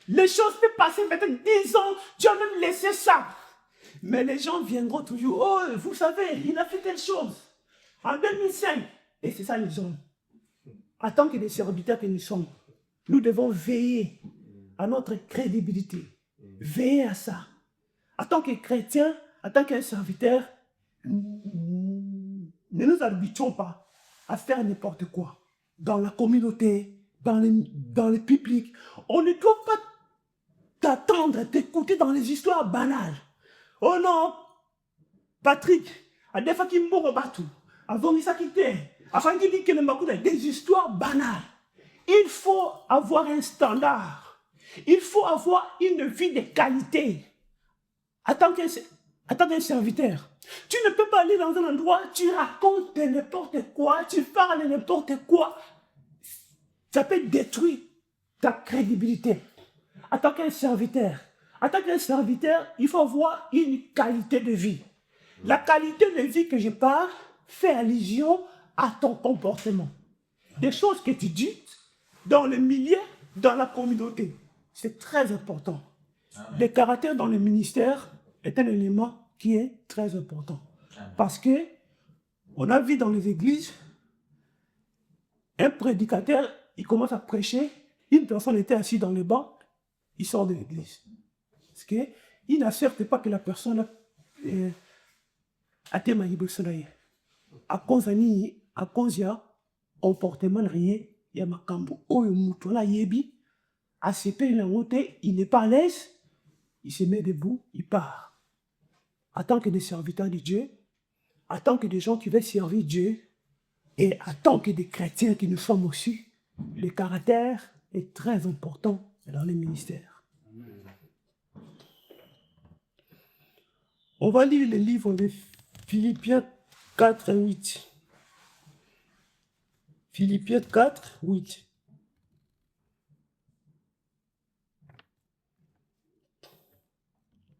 A: Les choses peuvent passer peut-être 10 ans. Tu as même laissé ça. Mais les gens viendront toujours. Oh, vous savez, il a fait telle chose. En 2005. Et c'est ça les hommes. En tant que des serviteurs que nous sommes, nous devons veiller à notre crédibilité. Veiller à ça. En tant que chrétien, en tant qu'un serviteur, ne nous habituons pas à faire n'importe quoi. Dans la communauté, dans le public. On ne doit pas t'attendre à t'écouter dans les histoires banales. Oh non, Patrick, à des fois qu'il mourra battu, avant qu'il s'acquitte, afin qu'il dise qu'il ne m'a des histoires banales. Il faut avoir un standard. Il faut avoir une vie de qualité. En tant qu'un serviteur, tu ne peux pas aller dans un endroit, tu racontes n'importe quoi, tu parles n'importe quoi. Ça peut détruire ta crédibilité. En tant qu'un serviteur, il faut avoir une qualité de vie. La qualité de vie que je parle fait allusion à ton comportement. Des choses que tu dis dans le milieu, dans la communauté. C'est très important. Le caractère dans le ministère est un élément qui est très important. Parce que on a vu dans les églises, un prédicateur, il commence à prêcher, une personne était assise dans le banc, il sort de l'église. Parce qu'il n'accepte pas que la personne a été manipulée. À cause de comportement rié, il y a ma cambo, il n'est pas à l'aise, il se met debout, il part. En tant que des serviteurs de Dieu, en tant que des gens qui veulent servir Dieu, et en tant que des chrétiens qui nous sommes aussi, le caractère est très important dans les ministères. On va lire le livre de Philippiens 4 et 8. Philippiens 4, 8.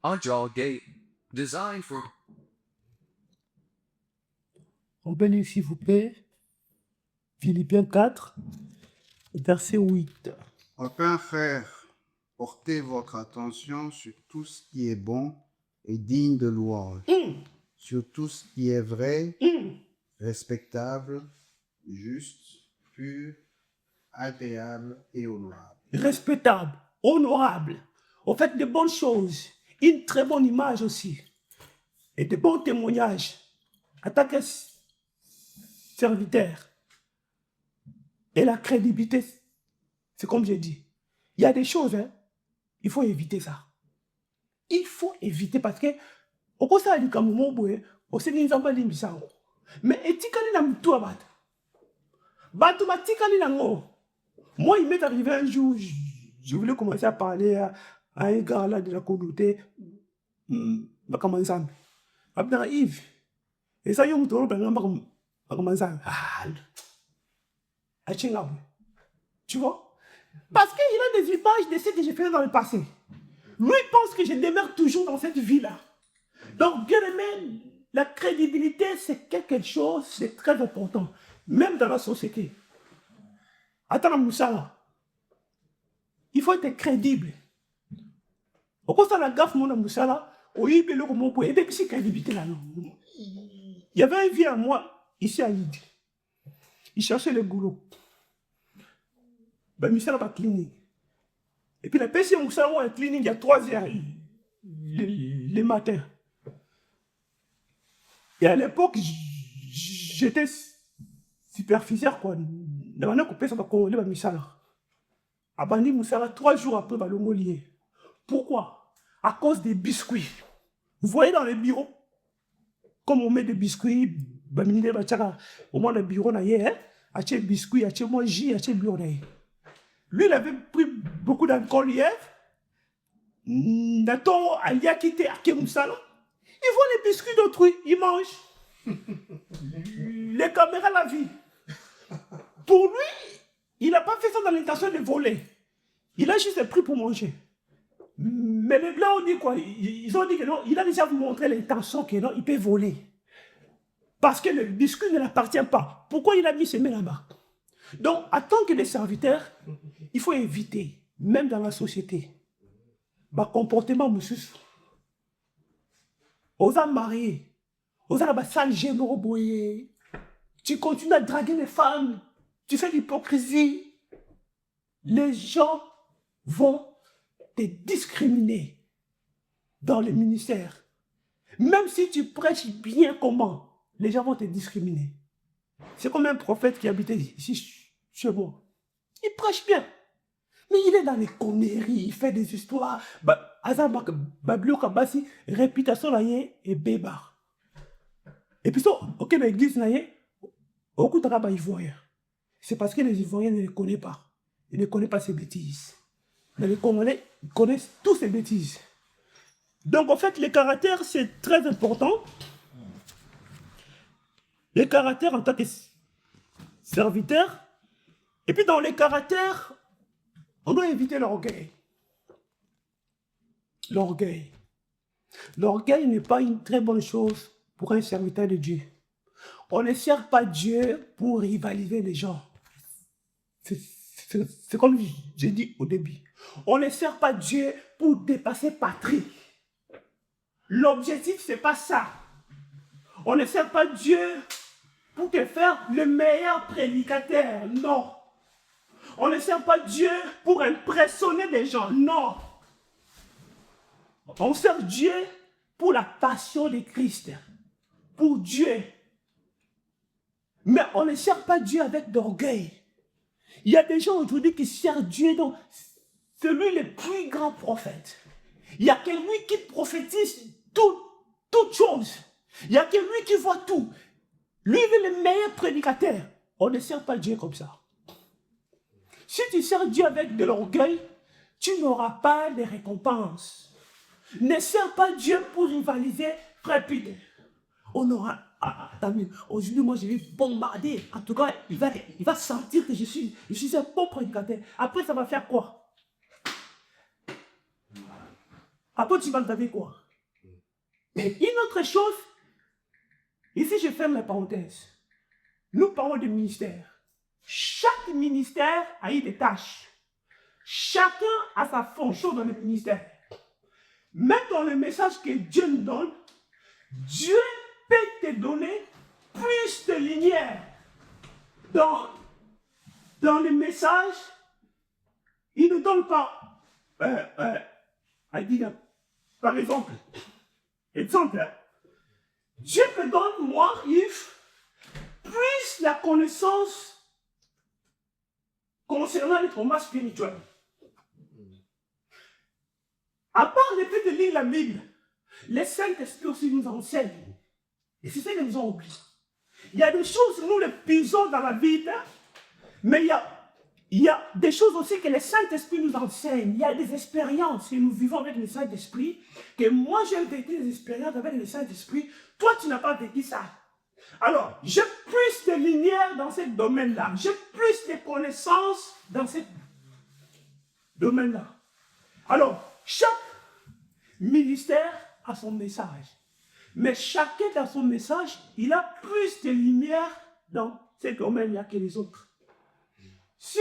E: Agile Gate, designed for
A: On peut lire, s'il vous plaît, Philippiens 4, verset 8.
C: Enfin, frères, portez votre attention sur tout ce qui est bon et digne de louange, sur tout ce qui est vrai, respectable, juste, pur, agréable et honorable.
A: Respectable, honorable, au fait de bonnes choses, une très bonne image aussi, et de bons témoignages, en tant que serviteur. Et la crédibilité, c'est comme j'ai dit, il y a des choses, il faut éviter ça. Il faut éviter parce que, au cours ça, du Cameroun, au Sénégal, ils n'ont pas dit ça. Mais etikali na mtu abat. Batu batikali na ngo. Moi, il m'est arrivé un jour, je voulais commencer à parler à un gars là de la communauté. Comment ça? Abdel Yves. Et ça, il y a un tour, comment ça? Tu vois? Parce qu'il a des images de ce que j'ai fait dans le passé. Lui pense que je demeure toujours dans cette vie-là. Donc, bien aimé, la crédibilité, c'est quelque chose, c'est très important. Même dans la société. Attends, Moussa, il faut être crédible. Au cours de la gaffe, mon Moussa, il y a crédibilité là. Il y avait un vieux à moi, ici à Lydie. Il cherchait le goulot. Ben, Moussa va clinique. Et puis, la personne Moussa va à clinique il y a 3 heures, le matin. Et à l'époque, j'étais superficiaire, quoi. On a coupé ça par Congolais, bah, Moussa. Abandi Moussa, 3 jours après, bah, le Molier. Pourquoi? À cause des biscuits. Vous voyez dans les bureaux, comme on met des biscuits, bah, ministère, bah, tchaka, au moins le bureau, na yé, hein, acheter biscuit, acheter moi, jus, acheter bureau, na yé. Lui, il avait pris beaucoup d'alcool hier. Nato, Alia quitté à Kemoussalon. Il voit les biscuits d'autrui, il mange. Les caméras la vie. Pour lui, il n'a pas fait ça dans l'intention de voler. Il a juste pris pour manger. Mais les Blancs ont dit quoi? Ils ont dit que non, il a déjà montré l'intention que non, il peut voler. Parce que le biscuit ne l'appartient pas. Pourquoi il a mis ses mains là-bas? Donc, en tant que des serviteurs, il faut éviter, même dans la société, bah, comportement, monsieur. Aux hommes mariés, aux hommes sales boyé. Tu continues à draguer les femmes, tu fais l'hypocrisie. Les gens vont te discriminer dans les ministères. Même si tu prêches bien comment, les gens vont te discriminer. C'est comme un prophète qui habitait ici chez moi. Il prêche bien. Mais il est dans les conneries, il fait des histoires. Azabak, Bablio Kabasi, réputation et bébar. Et puis, ok, dans l'église, au coup de Ivoirien. C'est parce que les Ivoiriens ne les connaissent pas. Ils ne connaissent pas ces bêtises. Mais les Congolais connaissent tous ces bêtises. Donc, en fait, les caractères, c'est très important. Les caractères en tant que serviteurs. Et puis, dans les caractères, on doit éviter l'orgueil. L'orgueil. L'orgueil n'est pas une très bonne chose pour un serviteur de Dieu. On ne sert pas Dieu pour rivaliser les gens. C'est comme j'ai dit au début. On ne sert pas Dieu pour dépasser Patrick. L'objectif, ce n'est pas ça. On ne sert pas Dieu pour te faire le meilleur prédicateur. Non. On ne sert pas Dieu pour impressionner les gens. Non. On sert Dieu pour la passion de Christ. Pour Dieu. Mais on ne sert pas Dieu avec d'orgueil. Il y a des gens aujourd'hui qui servent Dieu, donc c'est lui le plus grand prophète. Il y a que lui qui prophétise toutes choses. Il y a que lui qui voit tout. Lui est le meilleur prédicateur. On ne sert pas Dieu comme ça. Si tu sers Dieu avec de l'orgueil, tu n'auras pas de récompense. Ne sers pas Dieu pour rivaliser rapide. On aura... aujourd'hui, moi, je vais bombarder. En tout cas, il va sentir que je suis un bon prédicateur. Après, ça va faire quoi? Après, tu vas enlever quoi? Et une autre chose, ici, je ferme la parenthèse. Nous parlons de ministère. Chaque ministère a eu des tâches. Chacun a sa fonction dans le ministère. Même dans le message que Dieu nous donne, Dieu peut te donner plus de lumière. Dans le message, il ne nous donne pas, par exemple, Dieu me donne, moi, Yves, plus la connaissance concernant les traumas spirituels. À part le fait de lire la Bible, les Saint-Esprit aussi nous enseignent. Et c'est ça qu'ils nous ont oublié. Il y a des choses, nous les pisons dans la Bible, mais il y a des choses aussi que les Saint-Esprit nous enseignent. Il y a des expériences que nous vivons avec le Saint-Esprit, que moi j'ai vécu des expériences avec le Saint-Esprit, toi tu n'as pas vécu ça. Alors, j'ai plus de lumière dans ce domaine-là, j'ai plus de connaissances dans ce domaine-là. Alors, chaque ministère a son message. Mais chacun dans son message, il a plus de lumière dans ce domaine-là que les autres. Si,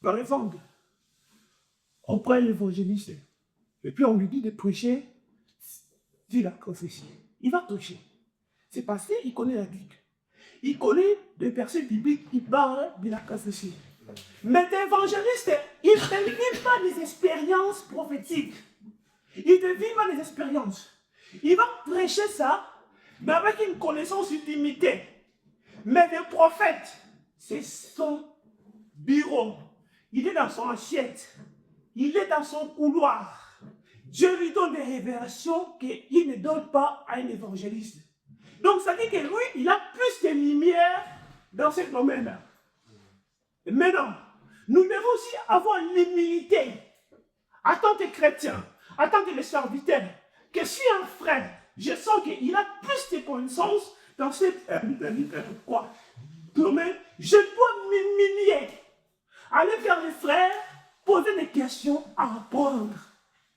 A: par exemple, on prend l'évangéliste, et puis on lui dit de prêcher sur la prophétie, il va prêcher. C'est parce qu'il connaît la Bible. Il connaît des versets bibliques qui parlent de la prophétie. Mais l'évangéliste, il ne vit pas des expériences prophétiques. Il ne vit pas des expériences. Il va prêcher ça, mais avec une connaissance limitée. Mais le prophète, c'est son bureau. Il est dans son assiette. Il est dans son couloir. Dieu lui donne des révélations qu'il ne donne pas à un évangéliste. Donc ça dit que lui, il a plus de lumière dans ce domaine-là. Maintenant, nous devons aussi avoir l'humilité en tant que chrétien, en tant que serviteur, que si un frère, je sens qu'il a plus de connaissances dans ce domaine, je dois m'humilier, aller vers les frères, poser des questions, apprendre.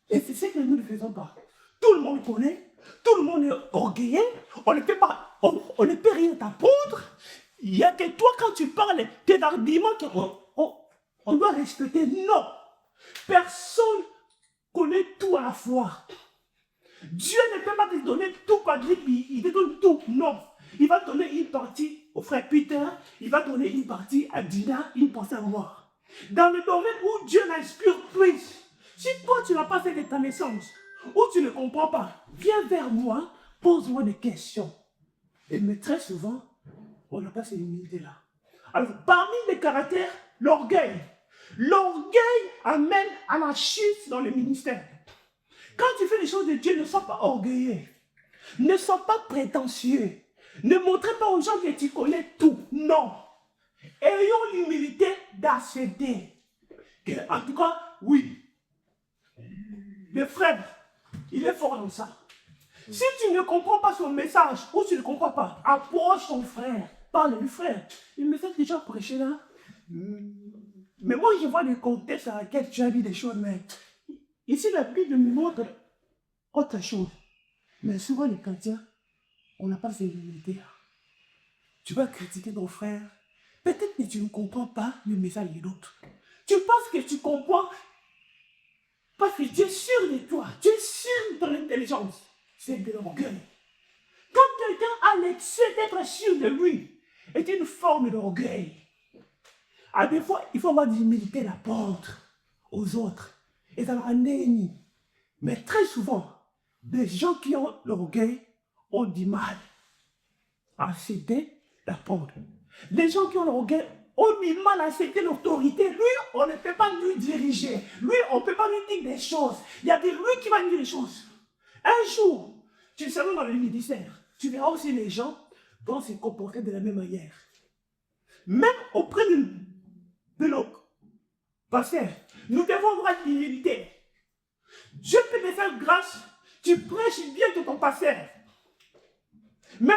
A: Et c'est ce que nous ne faisons pas. Tout le monde connaît, tout le monde est orgueilleux, on ne peut rien t'apprendre. Il n'y a que toi, quand tu parles, tes arguments qu'on doit respecter. Non. Personne connaît tout à la fois. Dieu ne peut pas te donner tout par grippe, il te donne tout. Non. Il va donner une partie au frère Peter, il va donner une partie à Dina, une partie à moi. Dans le domaine où Dieu n'inspire plus, si toi tu n'as pas fait de ta naissance, ou tu ne comprends pas, viens vers moi, pose-moi des questions. Mais très souvent, on n'a pas cette humilité-là. Alors, parmi les caractères, l'orgueil. L'orgueil amène à la chute dans le ministère. Quand tu fais les choses de Dieu, ne sois pas orgueilleux. Ne sois pas prétentieux. Ne montrez pas aux gens que tu connais tout. Non. Ayons l'humilité d'accepter. En tout cas, oui. Le frère, il est fort dans ça. Si tu ne comprends pas son message, ou tu ne comprends pas, approche ton frère. Parle du frère. Le message que tu as prêché là. Mais moi, je vois le contexte dans lequel tu as dit des choses, mais ici, la Bible me montre autre chose. Mais souvent, les chrétiens, on n'a pas cette humilité. Tu vas critiquer ton frère. Peut-être que tu ne comprends pas le message de l'autre. Tu penses que tu comprends parce que tu es sûr de toi. Tu es sûr de ton intelligence. C'est de l'orgueil. Quand quelqu'un a l'excès d'être sûr de lui, est une forme d'orgueil. À des fois, il faut avoir de l'humilité d'apprendre aux autres. Et ça leur ennemi. Mais très souvent, des gens qui ont l'orgueil ont du mal à céder d'apprendre. Les gens qui ont l'orgueil ont du mal à céder l'autorité. Lui, on ne peut pas lui diriger. Lui, on ne peut pas lui dire des choses. Il y a des lui qui va lui dire des choses. Un jour, tu seras dans le ministère. Tu verras aussi les gens vont se comporter de la même manière. Même auprès de nos pasteurs, nous devons avoir l'humilité. Dieu peut te faire grâce, tu prêches bien de ton pasteur. Mais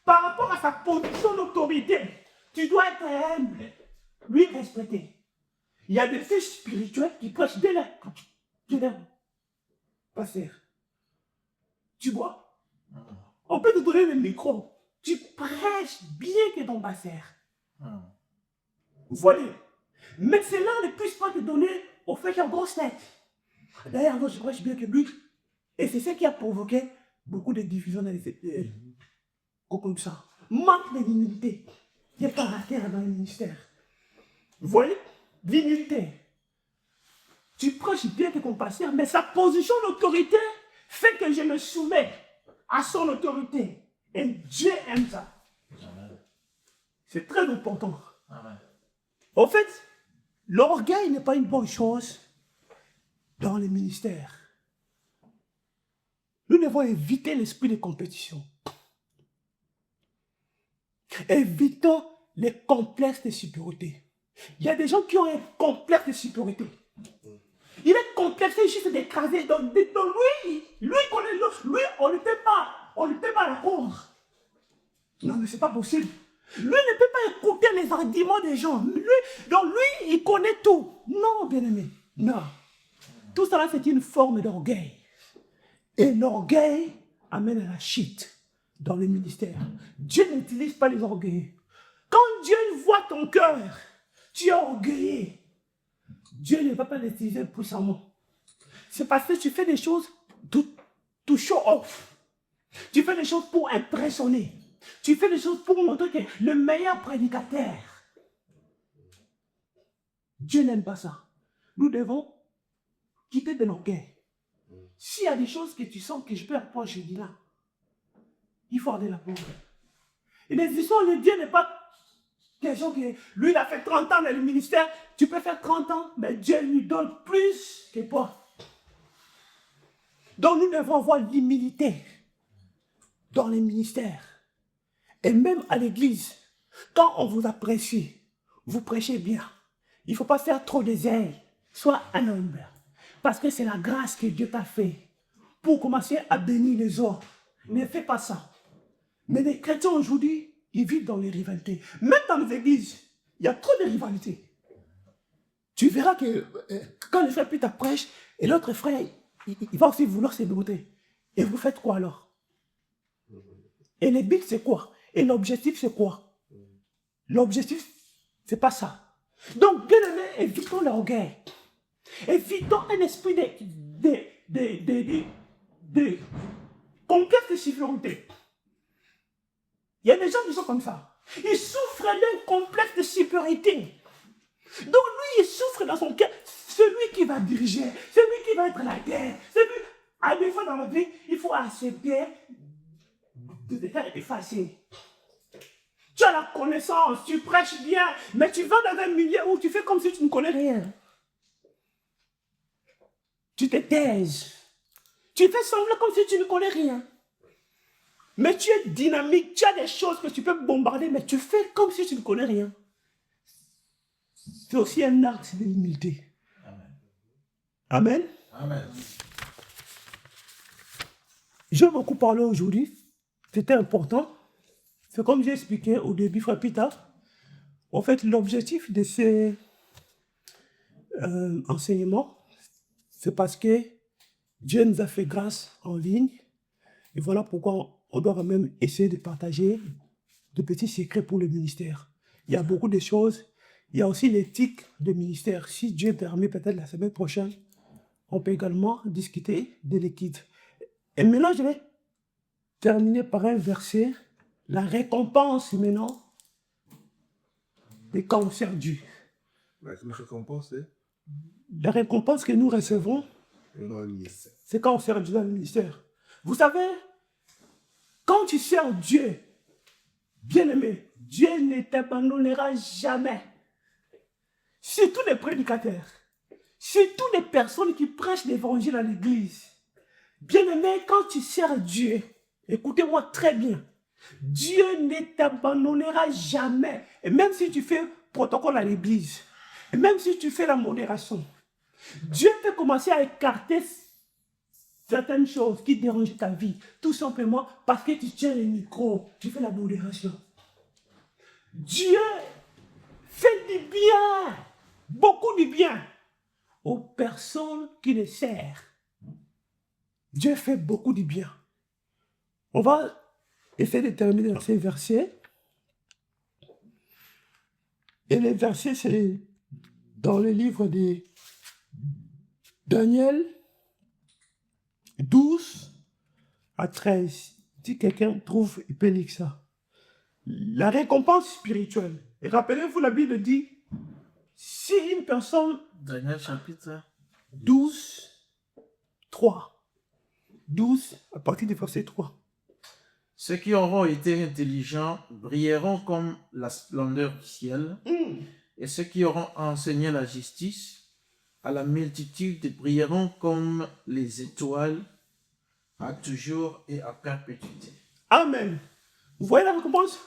A: par rapport à sa position d'autorité, tu dois être humble, lui respecter. Il y a des fils spirituels qui prêchent dès leur pasteur. Tu vois, on peut te donner le micro. Tu prêches bien que ton pasteur. Vous voyez. Mais cela ne puisse pas te donner au fait qu'il y a grosse tête. D'ailleurs, je prêche bien que lui. Et c'est ce qui a provoqué beaucoup de divisions dans les comme ça. Manque de dignité. Il n'y a pas à terre dans le ministère. Vous voyez, dignité. Tu prêches bien que ton pasteur, mais sa position d'autorité fait que je me soumets à son autorité. Et Dieu aime ça. C'est très important. En fait, l'orgueil n'est pas une bonne chose dans les ministères. Nous devons éviter l'esprit de compétition. Évitons les complexes de supériorité. Il y a des gens qui ont un complexe de supériorité. Il est complexé juste d'écraser. Donc lui, connaît l'autre. Lui, on ne peut pas l'apprendre. Non, mais c'est pas possible. Lui ne peut pas écouter les arguments des gens. Donc lui, il connaît tout. Non, bien-aimé. Non. Tout cela, c'est une forme d'orgueil. Et l'orgueil amène à la chute dans le ministère. Dieu n'utilise pas les orgueilleux. Quand Dieu voit ton cœur, tu es orgueilleux. Dieu ne va pas l'utiliser puissamment. C'est parce que tu fais des choses tout show off. Tu fais des choses pour impressionner. Tu fais des choses pour montrer que le meilleur prédicateur. Dieu n'aime pas ça. Nous devons quitter de l'orgueil. S'il y a des choses que tu sens que je peux apprendre chez Dina, il faut aller l'apprendre. Et les histoires de Dieu n'est pas question que lui, il a fait 30 ans dans le ministère. Tu peux faire 30 ans, mais Dieu lui donne plus que toi. Donc nous devons avoir l'humilité dans les ministères, et même à l'église, quand on vous a prêché, vous prêchez bien. Il ne faut pas faire trop de zèle. Sois un humble. Parce que c'est la grâce que Dieu t'a fait pour commencer à bénir les autres. Ne fais pas ça. Mais les chrétiens aujourd'hui, ils vivent dans les rivalités. Même dans les églises, il y a trop de rivalités. Tu verras que quand le frère Peter prêche, et l'autre frère, il va aussi vouloir s'ébrouter. Et vous faites quoi alors? Et le but, c'est quoi? Et l'objectif, c'est quoi? L'objectif, c'est pas ça. Donc, bien aimé, évitons l'orgueil. Évitons un esprit de conquête de supériorité. Il y a des gens qui sont comme ça. Ils souffrent d'un complexe de supériorité. Donc lui, il souffre dans son cœur. Celui qui va diriger, celui qui va être à la guerre, celui... À des fois dans la vie, il faut accepter de te faire effacer. Tu as la connaissance, tu prêches bien, mais tu vas dans un milieu où tu fais comme si tu ne connais rien. Tu te taises. Tu fais semblant comme si tu ne connais rien. Mais tu es dynamique, tu as des choses que tu peux bombarder, mais tu fais comme si tu ne connais rien. C'est aussi un acte de l'humilité. Amen.
D: Amen.
A: J'ai beaucoup parlé aujourd'hui. C'était important. C'est comme j'ai expliqué au début, frère Peter. En fait, l'objectif de ces enseignements, c'est parce que Dieu nous a fait grâce en ligne. Et voilà pourquoi on doit quand même essayer de partager de petits secrets pour le ministère. Il y a beaucoup de choses. Il y a aussi l'éthique du ministère. Si Dieu permet, peut-être la semaine prochaine, on peut également discuter de l'éthique. Et maintenant, je vais terminer par un verset. La récompense maintenant des quand on sert Dieu.
B: La récompense, c'est
A: La récompense que nous recevons, c'est quand on sert Dieu dans le ministère. Vous savez, quand tu sers Dieu, bien-aimé, Dieu ne t'abandonnera jamais. Surtout les prédicateurs, surtout les personnes qui prêchent l'évangile à l'église. Bien-aimé, quand tu sers Dieu, écoutez-moi très bien, Dieu ne t'abandonnera jamais. Et même si tu fais protocole à l'église, et même si tu fais la modération, Dieu peut commencer à écarter certaines choses qui dérangent ta vie, tout simplement parce que tu tiens le micro, tu fais la modération. Dieu fait du bien, beaucoup du bien aux personnes qui le servent. Dieu fait beaucoup de bien. On va essayer de terminer dans ces versets. Et les versets, c'est dans le livre de Daniel 12 à 13. Si quelqu'un trouve, il peut lire ça. La récompense spirituelle. Et rappelez-vous, la Bible dit, si une personne...
D: Daniel chapitre
A: 12, 3. 12, à partir du verset 3.
D: Ceux qui auront été intelligents brilleront comme la splendeur du ciel, et ceux qui auront enseigné la justice à la multitude brilleront comme les étoiles à toujours et à perpétuité.
A: Amen. Vous voyez la récompense?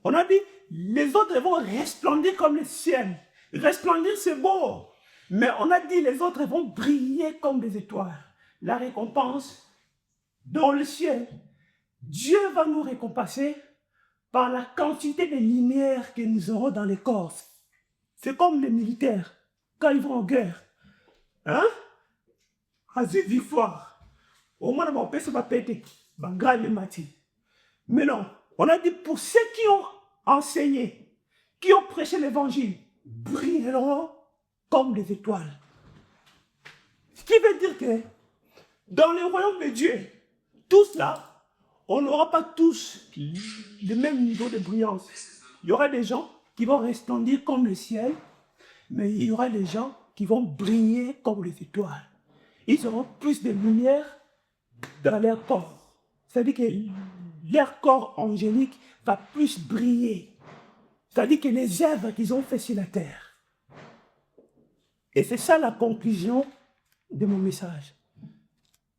A: On a dit, les autres vont resplendir comme le ciel. Resplendir, c'est beau. Mais on a dit, les autres vont briller comme des étoiles. La récompense, dans le ciel, Dieu va nous récompenser par la quantité de lumière que nous aurons dans les corps. C'est comme les militaires, quand ils vont en guerre. Hein? Azur victoire. Au moins, mon père, ça va péter. Bangal le matin. Mais non, on a dit pour ceux qui ont enseigné, qui ont prêché l'évangile, brilleront comme des étoiles. Ce qui veut dire que dans le royaume de Dieu, tous là, on n'aura pas tous le même niveau de brillance. Il y aura des gens qui vont resplendir comme le ciel, mais il y aura des gens qui vont briller comme les étoiles. Ils auront plus de lumière dans leur corps. C'est-à-dire que leur corps angélique va plus briller. C'est-à-dire que les œuvres qu'ils ont faites sur la terre. Et c'est ça la conclusion de mon message.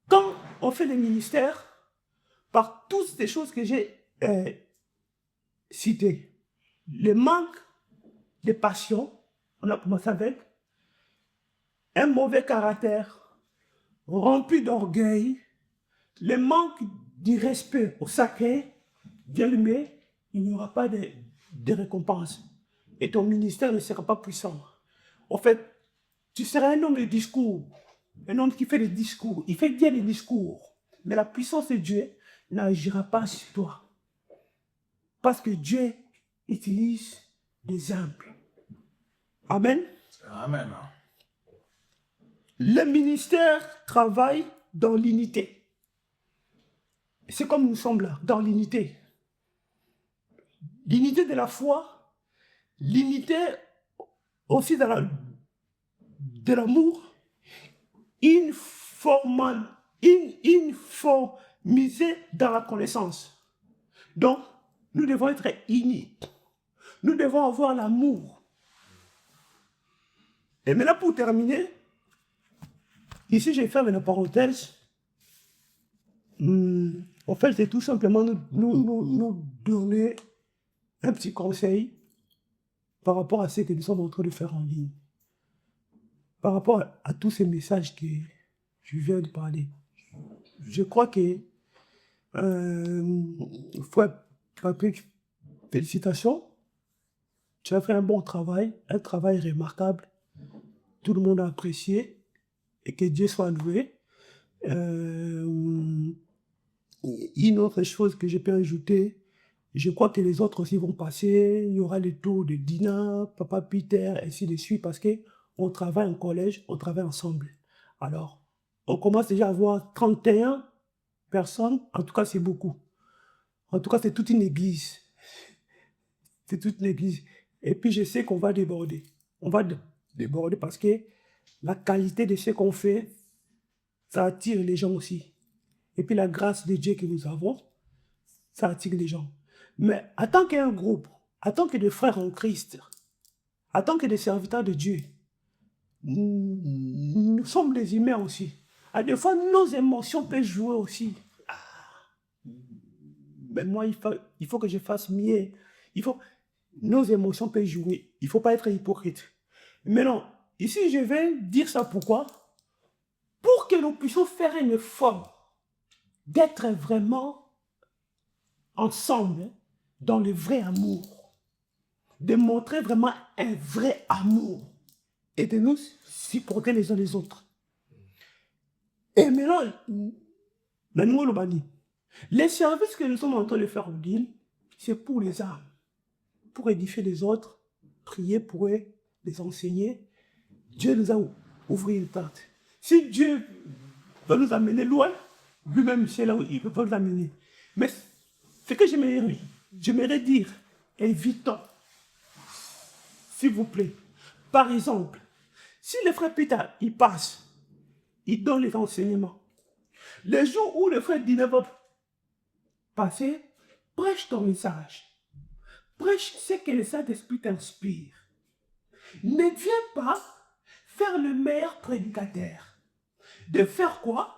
A: Quand on fait le ministère, par toutes ces choses que j'ai citées. Le manque de passion, on a commencé avec un mauvais caractère, rempli d'orgueil, le manque du respect au sacré, bien aimé, il n'y aura pas de récompense. Et ton ministère ne sera pas puissant. En fait, tu seras un homme de discours, un homme qui fait des discours. Il fait bien les discours, mais la puissance de Dieu n'agira pas sur toi. Parce que Dieu utilise des humbles. Amen.
D: Amen.
A: Le ministère travaille dans l'unité. C'est comme nous sommes là, dans l'unité. L'unité de la foi, l'unité aussi de l'amour, uniformisée dans la connaissance. Donc, nous devons être unis. Nous devons avoir l'amour. Et maintenant, pour terminer, ici, j'ai fait une parenthèse. En fait, c'est tout simplement nous donner un petit conseil par rapport à ce que nous sommes en train de faire en ligne. Par rapport à tous ces messages que je viens de parler. Je crois que félicitations. Tu as fait un bon travail, un travail remarquable. Tout le monde a apprécié et que Dieu soit loué. Une autre chose que je peux ajouter, je crois que les autres aussi vont passer. Il y aura les tours de Dina, Papa Peter, ainsi de suite, parce qu'on travaille en collège, on travaille ensemble. Alors, on commence déjà à avoir 31 personnes. En tout cas, c'est beaucoup. En tout cas, c'est toute une église. C'est toute une église. Et puis, je sais qu'on va déborder. On va déborder parce que la qualité de ce qu'on fait, ça attire les gens aussi. Et puis, la grâce de Dieu que nous avons, ça attire les gens. Mais en tant qu'un groupe, en tant que des frères en Christ, en tant que des serviteurs de Dieu, nous sommes des humains aussi. À des fois, nos émotions peuvent jouer aussi. Mais moi, il faut que je fasse mieux. Nos émotions peuvent jouer. Il ne faut pas être hypocrite. Maintenant, ici, je vais dire ça pourquoi? Pour que nous puissions faire un effort d'être vraiment ensemble dans le vrai amour. De montrer vraiment un vrai amour. Et de nous supporter les uns les autres. Et maintenant, les services que nous sommes en train de faire au deal, c'est pour les âmes. Pour édifier les autres, prier pour eux, les enseigner. Dieu nous a ouvert une porte. Si Dieu va nous amener loin, lui-même c'est là où il peut pas nous amener. Mais ce que j'aimerais dire, évitons, s'il vous plaît. Par exemple, si le frère Peter, il passe, il donne les enseignements. Le jour où le frère Dina va passer, prêche ton message. Prêche ce que le Saint-Esprit t'inspire. Ne viens pas faire le meilleur prédicateur. De faire quoi?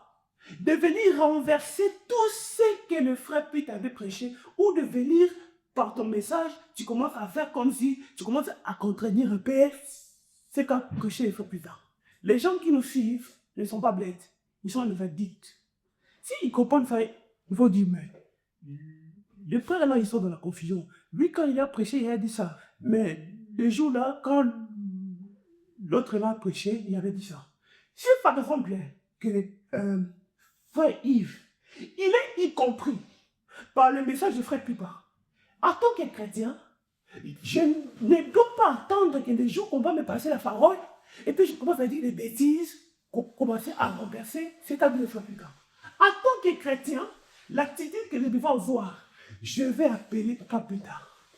A: De venir renverser tout ce que le frère Peter avait prêché, ou de venir par ton message, tu commences à faire comme si tu commences à contredire un peu ce qu'a prêché le frère Peter. Les gens qui nous suivent ne sont pas bêtes, ils sont véridiques. S'ils comprennent ça, il faut dire, mais les frères là, ils sont dans la confusion. Lui, quand il a prêché, il a dit ça. Mais le jour là, quand l'autre là a prêché, il avait dit ça. Si par exemple, que frère Yves, il est y compris par le message de frère Pipa, en tant que chrétien, je ne dois pas attendre que des jours qu'on va me passer la parole, et puis je commence à dire des bêtises, commencer à renverser, c'est-à-dire le frère Pipa. En tant que chrétien, l'attitude que je devais avoir, je vais appeler Papa plus tard.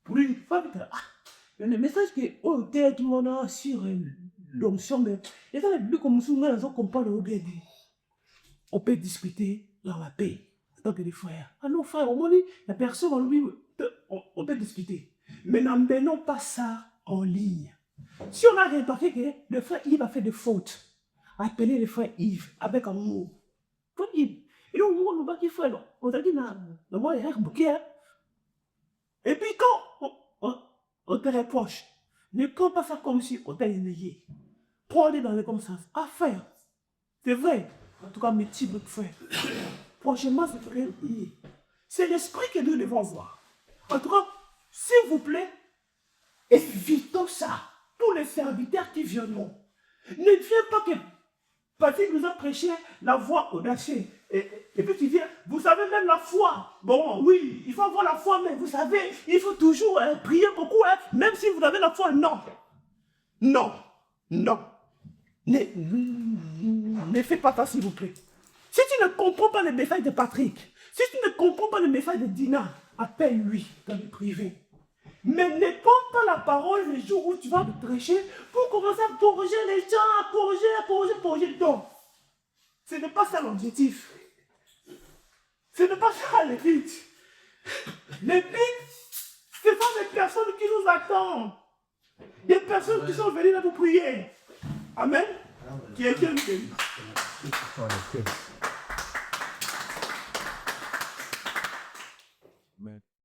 A: Pour lui dire, Papa plus tard, le message que oh, tout le monde a sur l'onction, mais il y a des comme souvent, ils ont compris le bien dit. On peut discuter dans la paix, en tant que des frères. Ah non, frère, au moins, la personne, lui, on peut discuter. Mais n'emmenons pas ça en ligne. Si on a remarqué que le frère Yves a fait des fautes, appelez le frère Yves avec amour. Il yo, on va qui fait, on t'a dit, le moi, il y a un bouquet. Et puis quand on te reproche, ne compte pas ça comme si on t'a énervé. Prends-les dans le conscience. À faire. C'est vrai. En tout cas, mes petits bouts de frère. Franchement, c'est très lié. C'est l'esprit que nous devons voir. En tout cas, s'il vous plaît, évitons ça. Tous les serviteurs qui viendront. Ne viens pas que Patrick nous a prêché la voie audacieuse. Et puis tu viens, vous savez même la foi. Bon, oui, il faut avoir la foi, mais vous savez, il faut toujours prier beaucoup, même si vous avez la foi. Non. Non. Non. Ne fais pas ça, s'il vous plaît. Si tu ne comprends pas les messages de Patrick, si tu ne comprends pas les messages de Dina, appelle-lui dans le privé. Mais ne prends pas la parole le jour où tu vas te prêcher pour commencer à purger les gens, à purger. Non. Ce n'est pas ça l'objectif. Ce n'est pas ça le but. Le but, ce sont des personnes qui nous attendent. Des personnes qui sont venues là pour prier. Amen. Qui est Dieu.